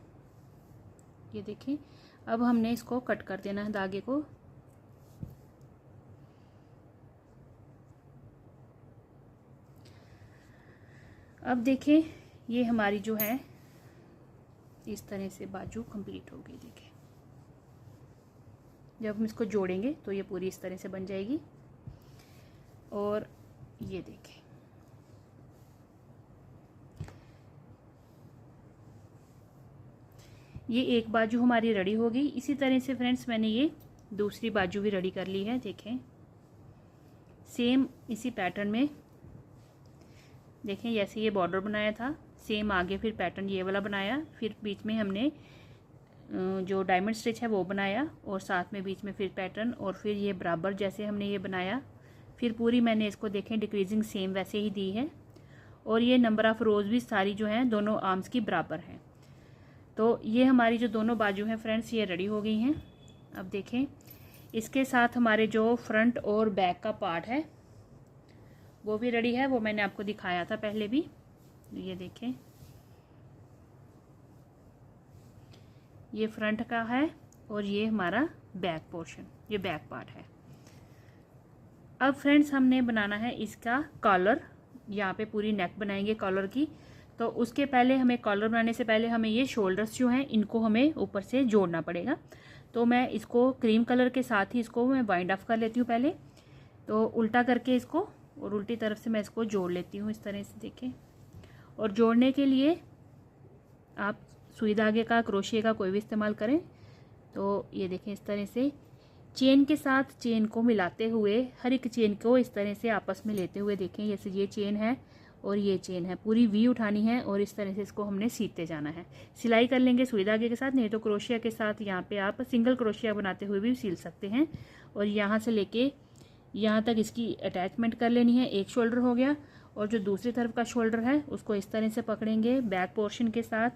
ये देखिए अब हमने इसको कट कर देना है धागे को। अब देखिए ये हमारी जो है इस तरह से बाजू कंप्लीट हो गई। देखिए जब हम इसको जोड़ेंगे तो ये पूरी इस तरह से बन जाएगी। और ये देखिए ये एक बाजू हमारी रेडी हो गई। इसी तरह से फ्रेंड्स मैंने ये दूसरी बाजू भी रेडी कर ली है। देखें सेम इसी पैटर्न में, देखें जैसे ये बॉर्डर बनाया था सेम आगे फिर पैटर्न ये वाला बनाया, फिर बीच में हमने जो डायमंड स्टिच है वो बनाया और साथ में बीच में फिर पैटर्न और फिर ये बराबर जैसे हमने ये बनाया। फिर पूरी मैंने इसको देखें डिक्रीजिंग सेम वैसे ही दी है। और ये नंबर ऑफ़ रोज़ भी सारी जो हैं दोनों आर्म्स की बराबर हैं। तो ये हमारी जो दोनों बाजू हैं फ्रेंड्स ये रेडी हो गई हैं। अब देखें इसके साथ हमारे जो फ्रंट और बैक का पार्ट है वो भी रेडी है, वो मैंने आपको दिखाया था पहले भी। ये देखें ये फ्रंट का है और ये हमारा बैक पोर्शन, ये बैक पार्ट है। अब फ्रेंड्स हमने बनाना है इसका कॉलर, यहाँ पे पूरी नेक बनाएंगे कॉलर की। तो उसके पहले हमें कॉलर बनाने से पहले हमें ये शोल्डर्स जो हैं इनको हमें ऊपर से जोड़ना पड़ेगा। तो मैं इसको क्रीम कलर के साथ ही इसको मैं बाइंड ऑफ कर लेती हूँ पहले। तो उल्टा करके इसको और उल्टी तरफ से मैं इसको जोड़ लेती हूँ इस तरह से, देखें। और जोड़ने के लिए आप सुई धागे का, क्रोशिया का कोई भी इस्तेमाल करें। तो ये देखें इस तरह से चेन के साथ चेन को मिलाते हुए, हर एक चेन को इस तरह से आपस में लेते हुए, देखें जैसे ये चेन है और ये चेन है, पूरी वी उठानी है और इस तरह से इसको हमने सीखते जाना है। सिलाई कर लेंगे सुई धागे के साथ, नहीं तो क्रोशिया के साथ यहाँ पे आप सिंगल क्रोशिया बनाते हुए भी सिल सकते हैं। और यहाँ से लेके यहाँ तक इसकी अटैचमेंट कर लेनी है। एक शोल्डर हो गया और जो दूसरी तरफ का शोल्डर है उसको इस तरह से पकड़ेंगे बैक पोर्शन के साथ,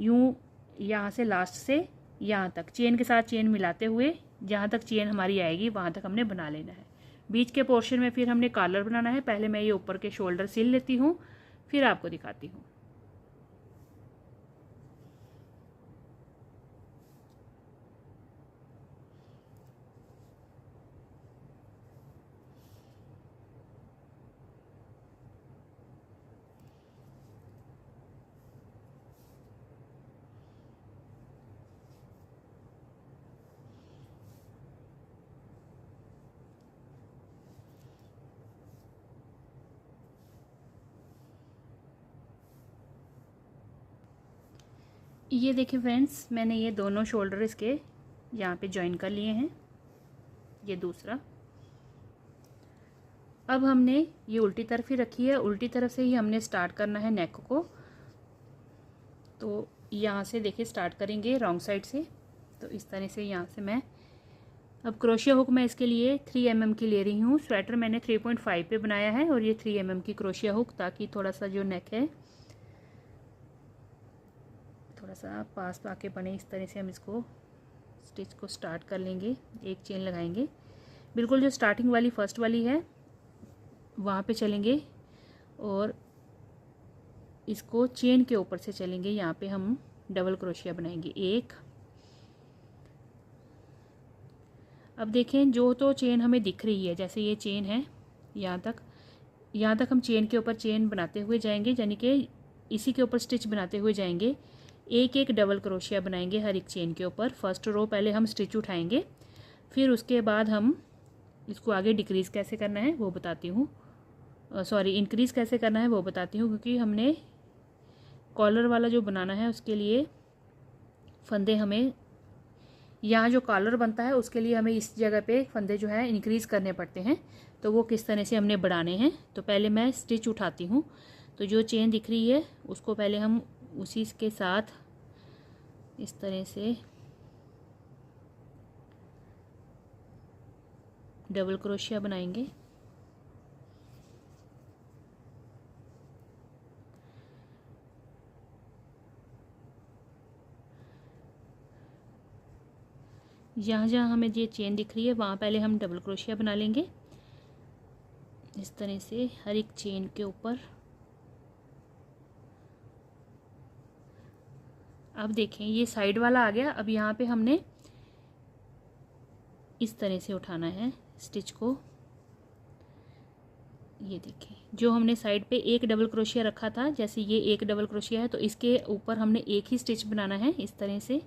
यूँ यहाँ से लास्ट से यहाँ तक चेन के साथ चेन मिलाते हुए जहाँ तक चेन हमारी आएगी वहाँ तक हमने बना लेना है। बीच के पोर्शन में फिर हमने कॉलर बनाना है। पहले मैं ये ऊपर के शोल्डर सिल लेती हूँ, फिर आपको दिखाती हूँ। ये देखिए फ्रेंड्स, मैंने ये दोनों शोल्डर इसके यहाँ पे जॉइन कर लिए हैं, ये दूसरा। अब हमने ये उल्टी तरफ ही रखी है, उल्टी तरफ से ही हमने स्टार्ट करना है नेक को। तो यहाँ से देखिए स्टार्ट करेंगे रॉन्ग साइड से। तो इस तरह से यहाँ से मैं अब क्रोशिया हुक मैं इसके लिए 3 mm की ले रही हूँ। स्वेटर मैंने 3.5 पे बनाया है और ये 3 mm की क्रोशिया हुक, ताकि थोड़ा सा जो नेक है थोड़ा सा पास पाके बने। इस तरह से हम इसको स्टिच को स्टार्ट कर लेंगे। एक चेन लगाएंगे, बिल्कुल जो स्टार्टिंग वाली फर्स्ट वाली है वहाँ पे चलेंगे और इसको चेन के ऊपर से चलेंगे। यहाँ पे हम डबल क्रोशिया बनाएंगे एक। अब देखें जो तो चेन हमें दिख रही है, जैसे ये चेन है यहाँ तक हम चेन के ऊपर चेन बनाते हुए जाएंगे, यानी कि इसी के ऊपर स्टिच बनाते हुए जाएंगे। एक एक डबल क्रोशिया बनाएंगे हर एक चेन के ऊपर। फर्स्ट रो पहले हम स्टिच उठाएंगे, फिर उसके बाद हम इसको आगे डिक्रीज़ कैसे करना है वो बताती हूँ, सॉरी इंक्रीज़ कैसे करना है वो बताती हूँ। क्योंकि हमने कॉलर वाला जो बनाना है उसके लिए फंदे हमें, यहाँ जो कॉलर बनता है उसके लिए हमें इस जगह पे फंदे जो है इंक्रीज़ करने पड़ते हैं। तो वो किस तरह से हमने बढ़ाने हैं। तो पहले मैं स्टिच उठाती हूँ। तो जो चेन दिख रही है उसको पहले हम उसी के साथ इस तरह से डबल क्रोशिया बनाएंगे। जहाँ जहाँ हमें ये चेन दिख रही है वहाँ पहले हम डबल क्रोशिया बना लेंगे इस तरह से हर एक चेन के ऊपर। अब देखें ये साइड वाला आ गया। अब यहाँ पे हमने इस तरह से उठाना है स्टिच को। ये देखें जो हमने साइड पे एक डबल क्रोशिया रखा था, जैसे ये एक डबल क्रोशिया है तो इसके ऊपर हमने एक ही स्टिच बनाना है इस तरह से।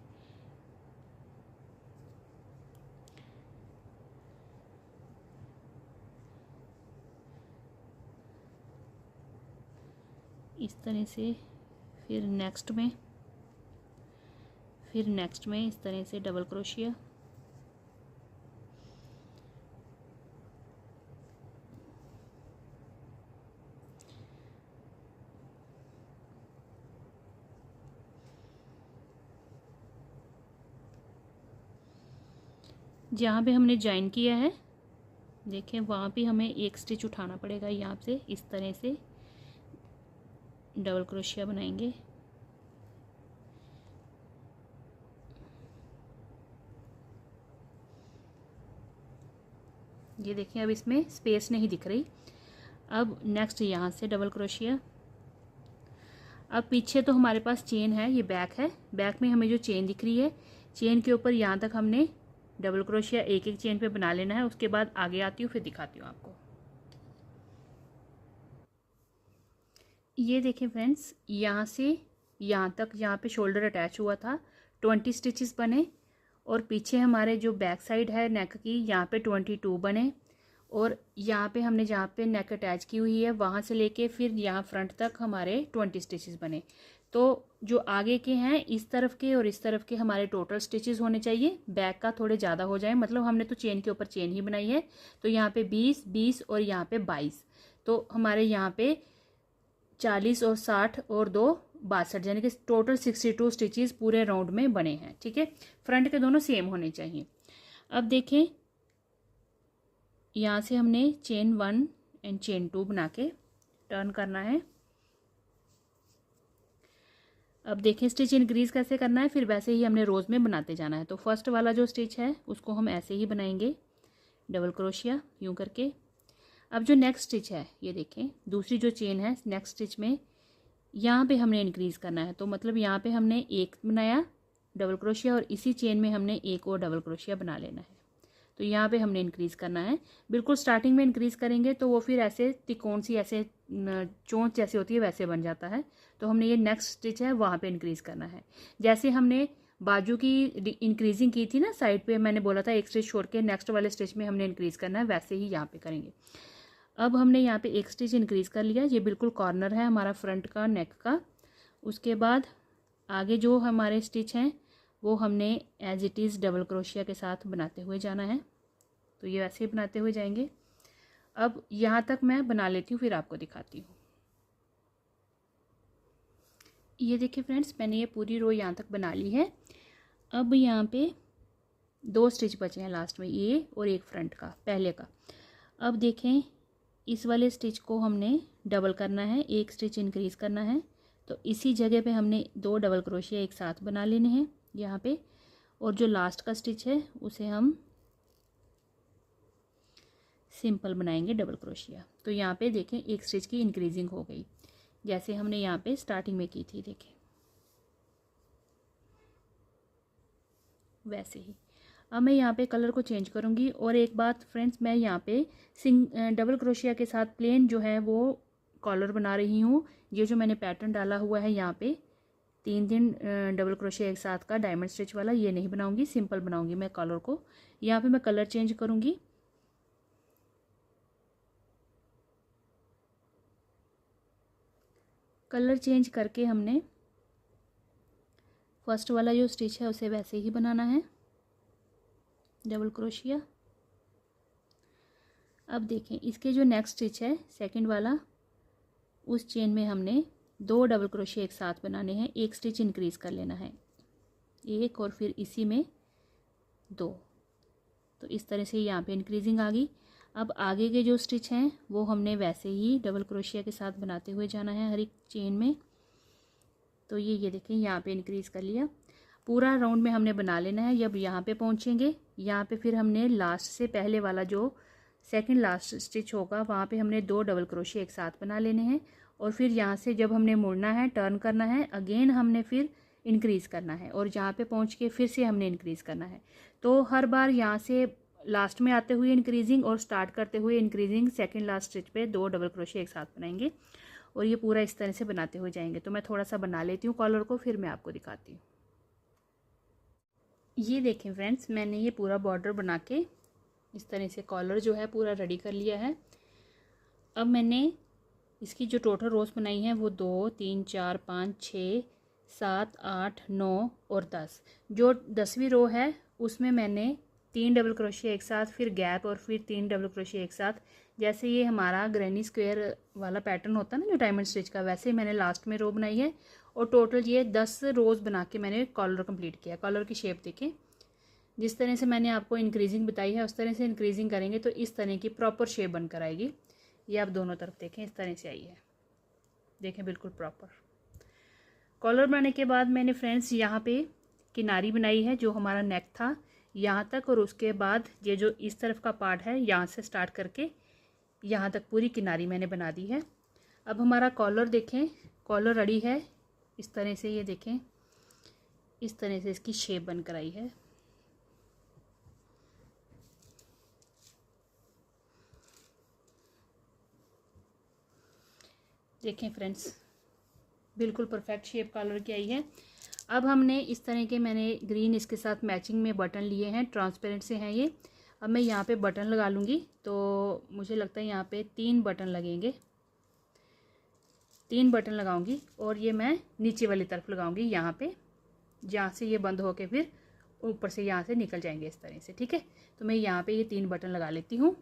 इस तरह से फिर नेक्स्ट में इस तरह से डबल क्रोशिया। जहाँ पे हमने जॉइन किया है देखें वहाँ पे हमें एक स्टिच उठाना पड़ेगा। यहाँ से इस तरह से डबल क्रोशिया बनाएंगे। ये देखें अब इसमें स्पेस नहीं दिख रही। अब नेक्स्ट यहाँ से डबल क्रोशिया। अब पीछे तो हमारे पास चेन है, ये बैक है। बैक में हमें जो चेन दिख रही है चेन के ऊपर यहाँ तक हमने डबल क्रोशिया एक एक चेन पे बना लेना है। उसके बाद आगे आती हूँ, फिर दिखाती हूँ आपको। ये देखें फ्रेंड्स, यहाँ से यहाँ तक, यहाँ पे शोल्डर अटैच हुआ था, 20 स्टिचेस बने। और पीछे हमारे जो बैक साइड है नेक की, यहाँ पे 22 बने। और यहाँ पे हमने जहाँ पे नेक अटैच की हुई है वहाँ से लेके फिर यहाँ फ्रंट तक हमारे 20 स्टिचेस बने। तो जो आगे के हैं इस तरफ के और इस तरफ के हमारे टोटल स्टिचेस होने चाहिए, बैक का थोड़े ज़्यादा हो जाए, मतलब हमने तो चेन के ऊपर चेन ही बनाई है। तो यहाँ पे 20 और यहाँ पे 22, तो हमारे यहाँ पे 40 और 60 और 2 62, यानी कि टोटल 62 स्टिचेस पूरे राउंड में बने हैं। ठीक है, फ्रंट के दोनों सेम होने चाहिए। अब देखें, यहाँ से हमने चेन 1 एंड चेन 2 बना के टर्न करना है। अब देखें स्टिच इंक्रीज कैसे करना है, फिर वैसे ही हमने रोज़ में बनाते जाना है। तो फर्स्ट वाला जो स्टिच है उसको हम ऐसे ही बनाएंगे, डबल क्रोशिया यूँ करके। अब जो नेक्स्ट स्टिच है, ये देखें दूसरी जो चेन है नेक्स्ट स्टिच में, यहाँ पे हमने इंक्रीज़ करना है। तो मतलब यहाँ पे हमने एक बनाया डबल क्रोशिया और इसी चेन में हमने एक और डबल क्रोशिया बना लेना है। तो यहाँ पे हमने इंक्रीज़ करना है। बिल्कुल स्टार्टिंग में इंक्रीज़ करेंगे तो वो फिर ऐसे तिकोन सी, ऐसे चोंच जैसे होती है वैसे बन जाता है। तो हमने ये नेक्स्ट स्टिच है वहाँ पे इंक्रीज़ करना है। जैसे हमने बाजू की इंक्रीजिंग की थी ना, साइड पे मैंने बोला था एक स्टिच छोड़ के नेक्स्ट वाले स्टिच में हमने इंक्रीज़ करना है, वैसे ही यहाँ पे करेंगे। अब हमने यहाँ पे एक स्टिच इंक्रीज़ कर लिया, ये बिल्कुल कॉर्नर है हमारा फ्रंट का नेक का। उसके बाद आगे जो हमारे स्टिच हैं वो हमने as it is double crochet के साथ बनाते हुए जाना है। तो ये वैसे ही बनाते हुए जाएंगे। अब यहाँ तक मैं बना लेती हूँ, फिर आपको दिखाती हूँ। ये देखिए फ्रेंड्स, मैंने ये पूरी रो यहाँ तक बना ली है। अब यहाँ पे 2 स्टिच बचे हैं लास्ट में, ये और एक फ्रंट का पहले का। अब देखें इस वाले स्टिच को हमने डबल करना है, एक स्टिच इंक्रीज़ करना है। तो इसी जगह पे हमने 2 डबल क्रोशिया एक साथ बना लेने हैं यहाँ पे। और जो लास्ट का स्टिच है उसे हम सिंपल बनाएंगे डबल क्रोशिया। तो यहाँ पे देखें एक स्टिच की इंक्रीजिंग हो गई, जैसे हमने यहाँ पे स्टार्टिंग में की थी, देखें वैसे ही। अब मैं यहाँ पे कलर को चेंज करूँगी। और एक बात फ्रेंड्स, मैं यहाँ पे डबल क्रोशिया के साथ प्लेन जो है वो कॉलर बना रही हूँ। ये जो मैंने पैटर्न डाला हुआ है यहाँ पे 3 डबल क्रोशिया एक साथ का डायमंड स्टिच वाला, ये नहीं बनाऊँगी, सिंपल बनाऊँगी मैं कॉलर को। यहाँ पे मैं कलर चेंज करूँगी। कलर चेंज करके हमने फर्स्ट वाला जो स्टिच है उसे वैसे ही बनाना है, डबल क्रोशिया। अब देखें इसके जो नेक्स्ट स्टिच है सेकंड वाला, उस चेन में हमने 2 डबल क्रोशिया एक साथ बनाने हैं, एक स्टिच इंक्रीज़ कर लेना है, एक और फिर इसी में 2। तो इस तरह से यहाँ पे इंक्रीजिंग आ गई। अब आगे के जो स्टिच हैं वो हमने वैसे ही डबल क्रोशिया के साथ बनाते हुए जाना है हर एक चेन में। तो ये देखें यहाँ पे इंक्रीज़ कर लिया, पूरा राउंड में हमने बना लेना है। जब यहाँ पे पहुँचेंगे, यहाँ पे फिर हमने लास्ट से पहले वाला जो सेकंड लास्ट स्टिच होगा वहाँ पे हमने 2 डबल क्रोशिया एक साथ बना लेने हैं। और फिर यहाँ से जब हमने मुड़ना है, टर्न करना है, अगेन हमने फिर इंक्रीज़ करना है और यहाँ पे पहुँच के फिर से हमने इंक्रीज़ करना है। तो हर बार यहाँ से लास्ट में आते हुए इंक्रीजिंग और स्टार्ट करते हुए इंक्रीजिंग, सेकंड लास्ट स्टिच पे 2 डबल क्रोशिया एक साथ बनाएंगे और ये पूरा इस तरह से बनाते हुए जाएंगे। तो मैं थोड़ा सा बना लेती हूँ कॉलर को, फिर मैं आपको दिखाती हूँ। ये देखें फ्रेंड्स, मैंने ये पूरा बॉर्डर बना के इस तरह से कॉलर जो है पूरा रेडी कर लिया है। अब मैंने इसकी जो टोटल रोज़ बनाई है वो 2 3 4 5 6 7 8 9 और 10। जो 10वीं रो है उसमें मैंने 3 डबल क्रोशिया एक साथ, फिर गैप और फिर 3 डबल क्रोशिया एक साथ। जैसे ये हमारा ग्रैनी स्क्वायर वाला पैटर्न होता है ना जो डायमंड स्टिच का, वैसे मैंने लास्ट में रो बनाई है। और टोटल ये 10 रोज़ बना के मैंने कॉलर कंप्लीट किया। कॉलर की शेप देखें, जिस तरह से मैंने आपको इंक्रीजिंग बताई है उस तरह से इंक्रीजिंग करेंगे तो इस तरह की प्रॉपर शेप बनकर आएगी। ये आप दोनों तरफ देखें, इस तरह से आई है, देखें बिल्कुल प्रॉपर। कॉलर बनाने के बाद मैंने फ्रेंड्स यहाँ पे किनारी बनाई है, जो हमारा नेक था यहाँ तक, और उसके बाद ये जो इस तरफ का पार्ट है यहाँ से स्टार्ट करके यहाँ तक पूरी किनारी मैंने बना दी है। अब हमारा कॉलर देखें, कॉलर रेडी है इस तरह से, ये देखें इस तरह से इसकी शेप बनकर आई है। देखें फ्रेंड्स, बिल्कुल परफेक्ट शेप कॉलर की आई है। अब हमने इस तरह के मैंने ग्रीन इसके साथ मैचिंग में बटन लिए हैं, ट्रांसपेरेंट से हैं ये। अब मैं यहाँ पे बटन लगा लूँगी, तो मुझे लगता है यहाँ पे 3 बटन लगेंगे। 3 बटन लगाऊंगी और ये मैं नीचे वाली तरफ लगाऊंगी, यहाँ पे जहाँ से ये बंद होके फिर ऊपर से यहाँ से निकल जाएंगे इस तरह से। ठीक है, तो मैं यहाँ पे ये 3 बटन लगा लेती हूँ।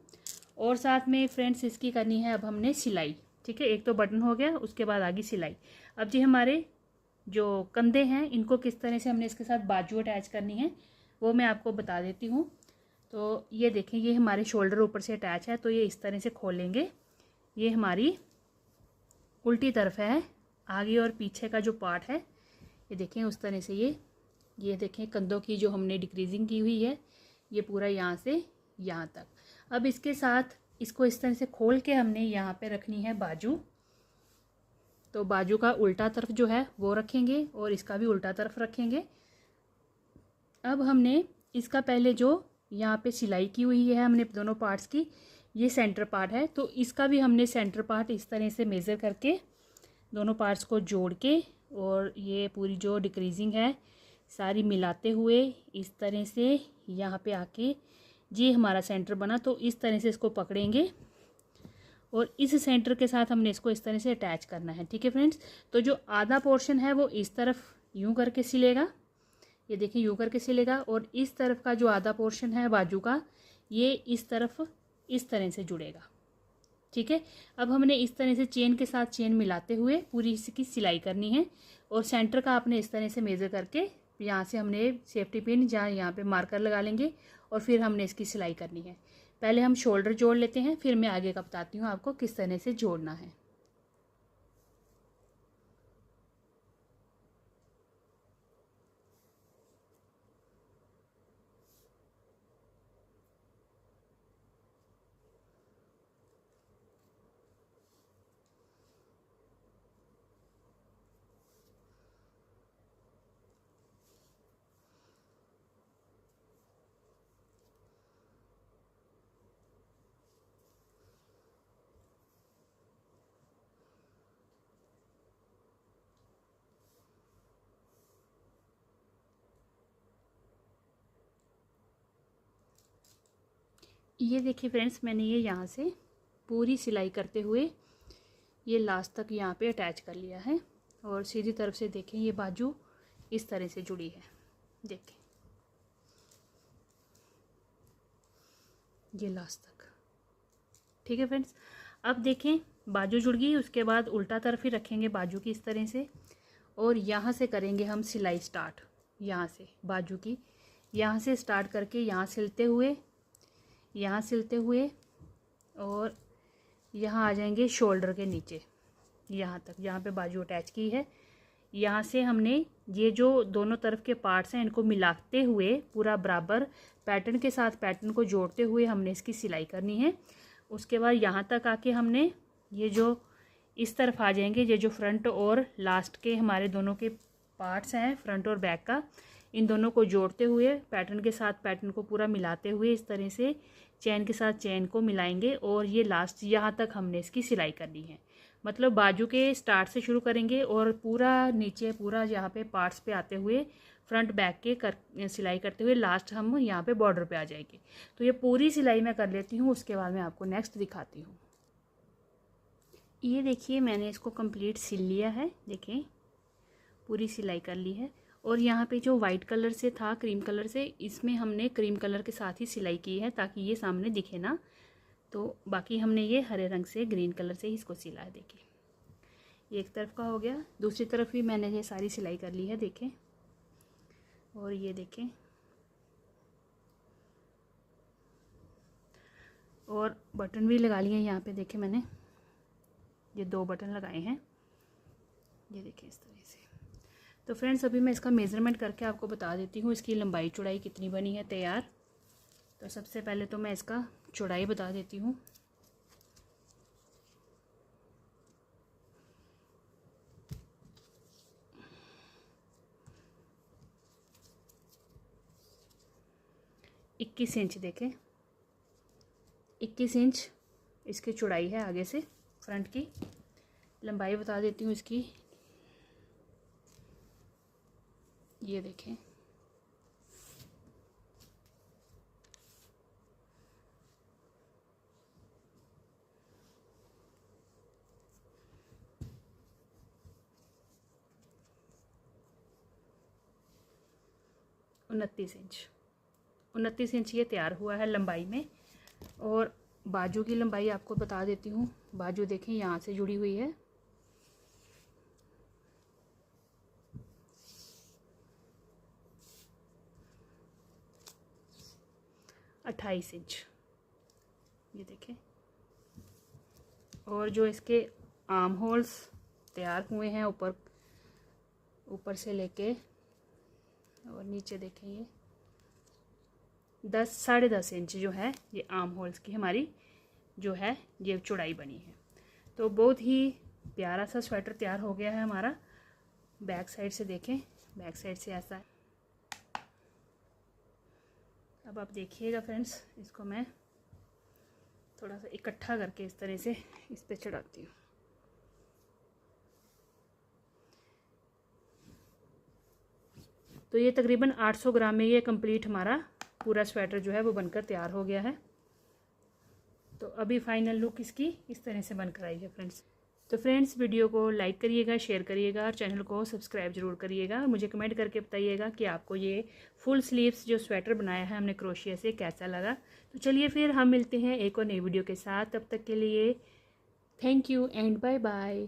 और साथ में फ्रेंड्स इसकी करनी है अब हमने सिलाई। ठीक है, एक तो बटन हो गया, उसके बाद आगे सिलाई। अब जी हमारे जो कंधे हैं इनको किस तरह से हमने इसके साथ बाजू अटैच करनी है वो मैं आपको बता देती हूँ। तो ये देखें, ये हमारे शोल्डर ऊपर से अटैच है, तो ये इस तरह से खोलेंगे। ये हमारी उल्टी तरफ है, आगे और पीछे का जो पार्ट है ये देखें उस तरह से ये देखें कंधों की जो हमने डिक्रीजिंग की हुई है, ये पूरा यहाँ से यहाँ तक। अब इसके साथ इसको इस तरह से खोल के हमने यहाँ पे रखनी है बाजू। तो बाजू का उल्टा तरफ जो है वो रखेंगे और इसका भी उल्टा तरफ रखेंगे। अब हमने इसका पहले जो यहाँ पे सिलाई की हुई है हमने दोनों पार्ट्स की, ये सेंटर पार्ट है, तो इसका भी हमने सेंटर पार्ट इस तरह से मेज़र करके दोनों पार्ट्स को जोड़ के और ये पूरी जो डिक्रीजिंग है सारी मिलाते हुए इस तरह से यहाँ पे आके ये हमारा सेंटर बना। तो इस तरह से इसको पकड़ेंगे और इस सेंटर के साथ हमने इसको इस तरह से अटैच करना है। ठीक है फ्रेंड्स, तो जो आधा पोर्शन है वो इस तरफ यूं करके सिलेगा, ये देखिए यूं करके सिलेगा, और इस तरफ का जो आधा पोर्शन है बाजू का ये इस तरफ इस तरह से जुड़ेगा। ठीक है, अब हमने इस तरह से चेन के साथ चेन मिलाते हुए पूरी इसकी सिलाई करनी है और सेंटर का आपने इस तरह से मेज़र करके यहाँ से हमने सेफ्टी पिन जहाँ यहाँ पे मार्कर लगा लेंगे और फिर हमने इसकी सिलाई करनी है। पहले हम शोल्डर जोड़ लेते हैं, फिर मैं आगे का बताती हूँ आपको किस तरह से जोड़ना है। ये देखिए फ्रेंड्स, मैंने ये यहाँ से पूरी सिलाई करते हुए ये लास्ट तक यहाँ पे अटैच कर लिया है और सीधी तरफ से देखें ये बाजू इस तरह से जुड़ी है, देखें ये लास्ट तक। ठीक है फ्रेंड्स, अब देखें बाजू जुड़ गई, उसके बाद उल्टा तरफ ही रखेंगे बाजू की इस तरह से और यहाँ से करेंगे हम सिलाई स्टार्ट। यहाँ से बाजू की यहाँ से स्टार्ट करके यहाँ सिलते हुए और यहाँ आ जाएंगे शोल्डर के नीचे यहाँ तक, जहाँ पे बाजू अटैच की है। यहाँ से हमने ये जो दोनों तरफ के पार्ट्स हैं इनको मिलाते हुए पूरा बराबर पैटर्न के साथ पैटर्न को जोड़ते हुए हमने इसकी सिलाई करनी है। उसके बाद यहाँ तक आके हमने ये जो इस तरफ आ जाएंगे, ये जो फ्रंट और लास्ट के हमारे दोनों के पार्ट्स हैं फ्रंट और बैक का, इन दोनों को जोड़ते हुए पैटर्न के साथ पैटर्न को पूरा मिलाते हुए इस तरह से चेन के साथ चेन को मिलाएंगे और ये लास्ट यहाँ तक हमने इसकी सिलाई करनी है। मतलब बाजू के स्टार्ट से शुरू करेंगे और पूरा नीचे पूरा यहाँ पे पार्ट्स पे आते हुए फ्रंट बैक के सिलाई करते हुए लास्ट हम यहाँ पे बॉर्डर पे आ जाएंगे। तो ये पूरी सिलाई मैं कर लेती हूँ, उसके बाद मैं आपको नेक्स्ट दिखाती हूँ। ये देखिए मैंने इसको कंप्लीट सिल लिया है, देखें पूरी सिलाई कर ली है। और यहाँ पे जो वाइट कलर से था क्रीम कलर से, इसमें हमने क्रीम कलर के साथ ही सिलाई की है ताकि ये सामने दिखे ना। तो बाकी हमने ये हरे रंग से ग्रीन कलर से ही इसको सिला है। देखिए ये एक तरफ का हो गया, दूसरी तरफ भी मैंने ये सारी सिलाई कर ली है, देखें। और ये देखें, और बटन भी लगा लिए यहाँ पे, देखें मैंने ये 2 बटन लगाए हैं, ये देखें इस तरह से। तो फ्रेंड्स अभी मैं इसका मेज़रमेंट करके आपको बता देती हूँ इसकी लंबाई चौड़ाई कितनी बनी है तैयार। तो सबसे पहले तो मैं इसका चौड़ाई बता देती हूँ। इक्कीस इंच, देखें 21 इंच इसकी चौड़ाई है आगे से फ्रंट की। लंबाई बता देती हूँ इसकी, ये देखें, उनतीस इंच ये तैयार हुआ है लंबाई में। और बाजू की लंबाई आपको बता देती हूँ। बाजू देखें यहाँ से जुड़ी हुई है, 28 इंच, ये देखें। और जो इसके आर्म होल्स तैयार हुए हैं ऊपर से लेके और नीचे देखें, ये 10-10.5 इंच जो है ये आर्म होल्स की हमारी जो है ये चौड़ाई बनी है। तो बहुत ही प्यारा सा स्वेटर तैयार हो गया है हमारा। बैक साइड से देखें, बैक साइड से ऐसा है। अब आप देखिएगा फ्रेंड्स, इसको मैं थोड़ा सा इकट्ठा करके इस तरह से इस पे चढ़ाती हूँ। तो ये तकरीबन 800 ग्राम में ये कंप्लीट हमारा पूरा स्वेटर जो है वो बनकर तैयार हो गया है। तो अभी फाइनल लुक इसकी इस तरह से बनकर आई है फ्रेंड्स। तो फ्रेंड्स वीडियो को लाइक करिएगा, शेयर करिएगा और चैनल को सब्सक्राइब ज़रूर करिएगा। मुझे कमेंट करके बताइएगा कि आपको ये फुल स्लीव्स जो स्वेटर बनाया है हमने क्रोशिया से कैसा लगा। तो चलिए फिर हम मिलते हैं एक और नई वीडियो के साथ। तब तक के लिए thank you and bye bye.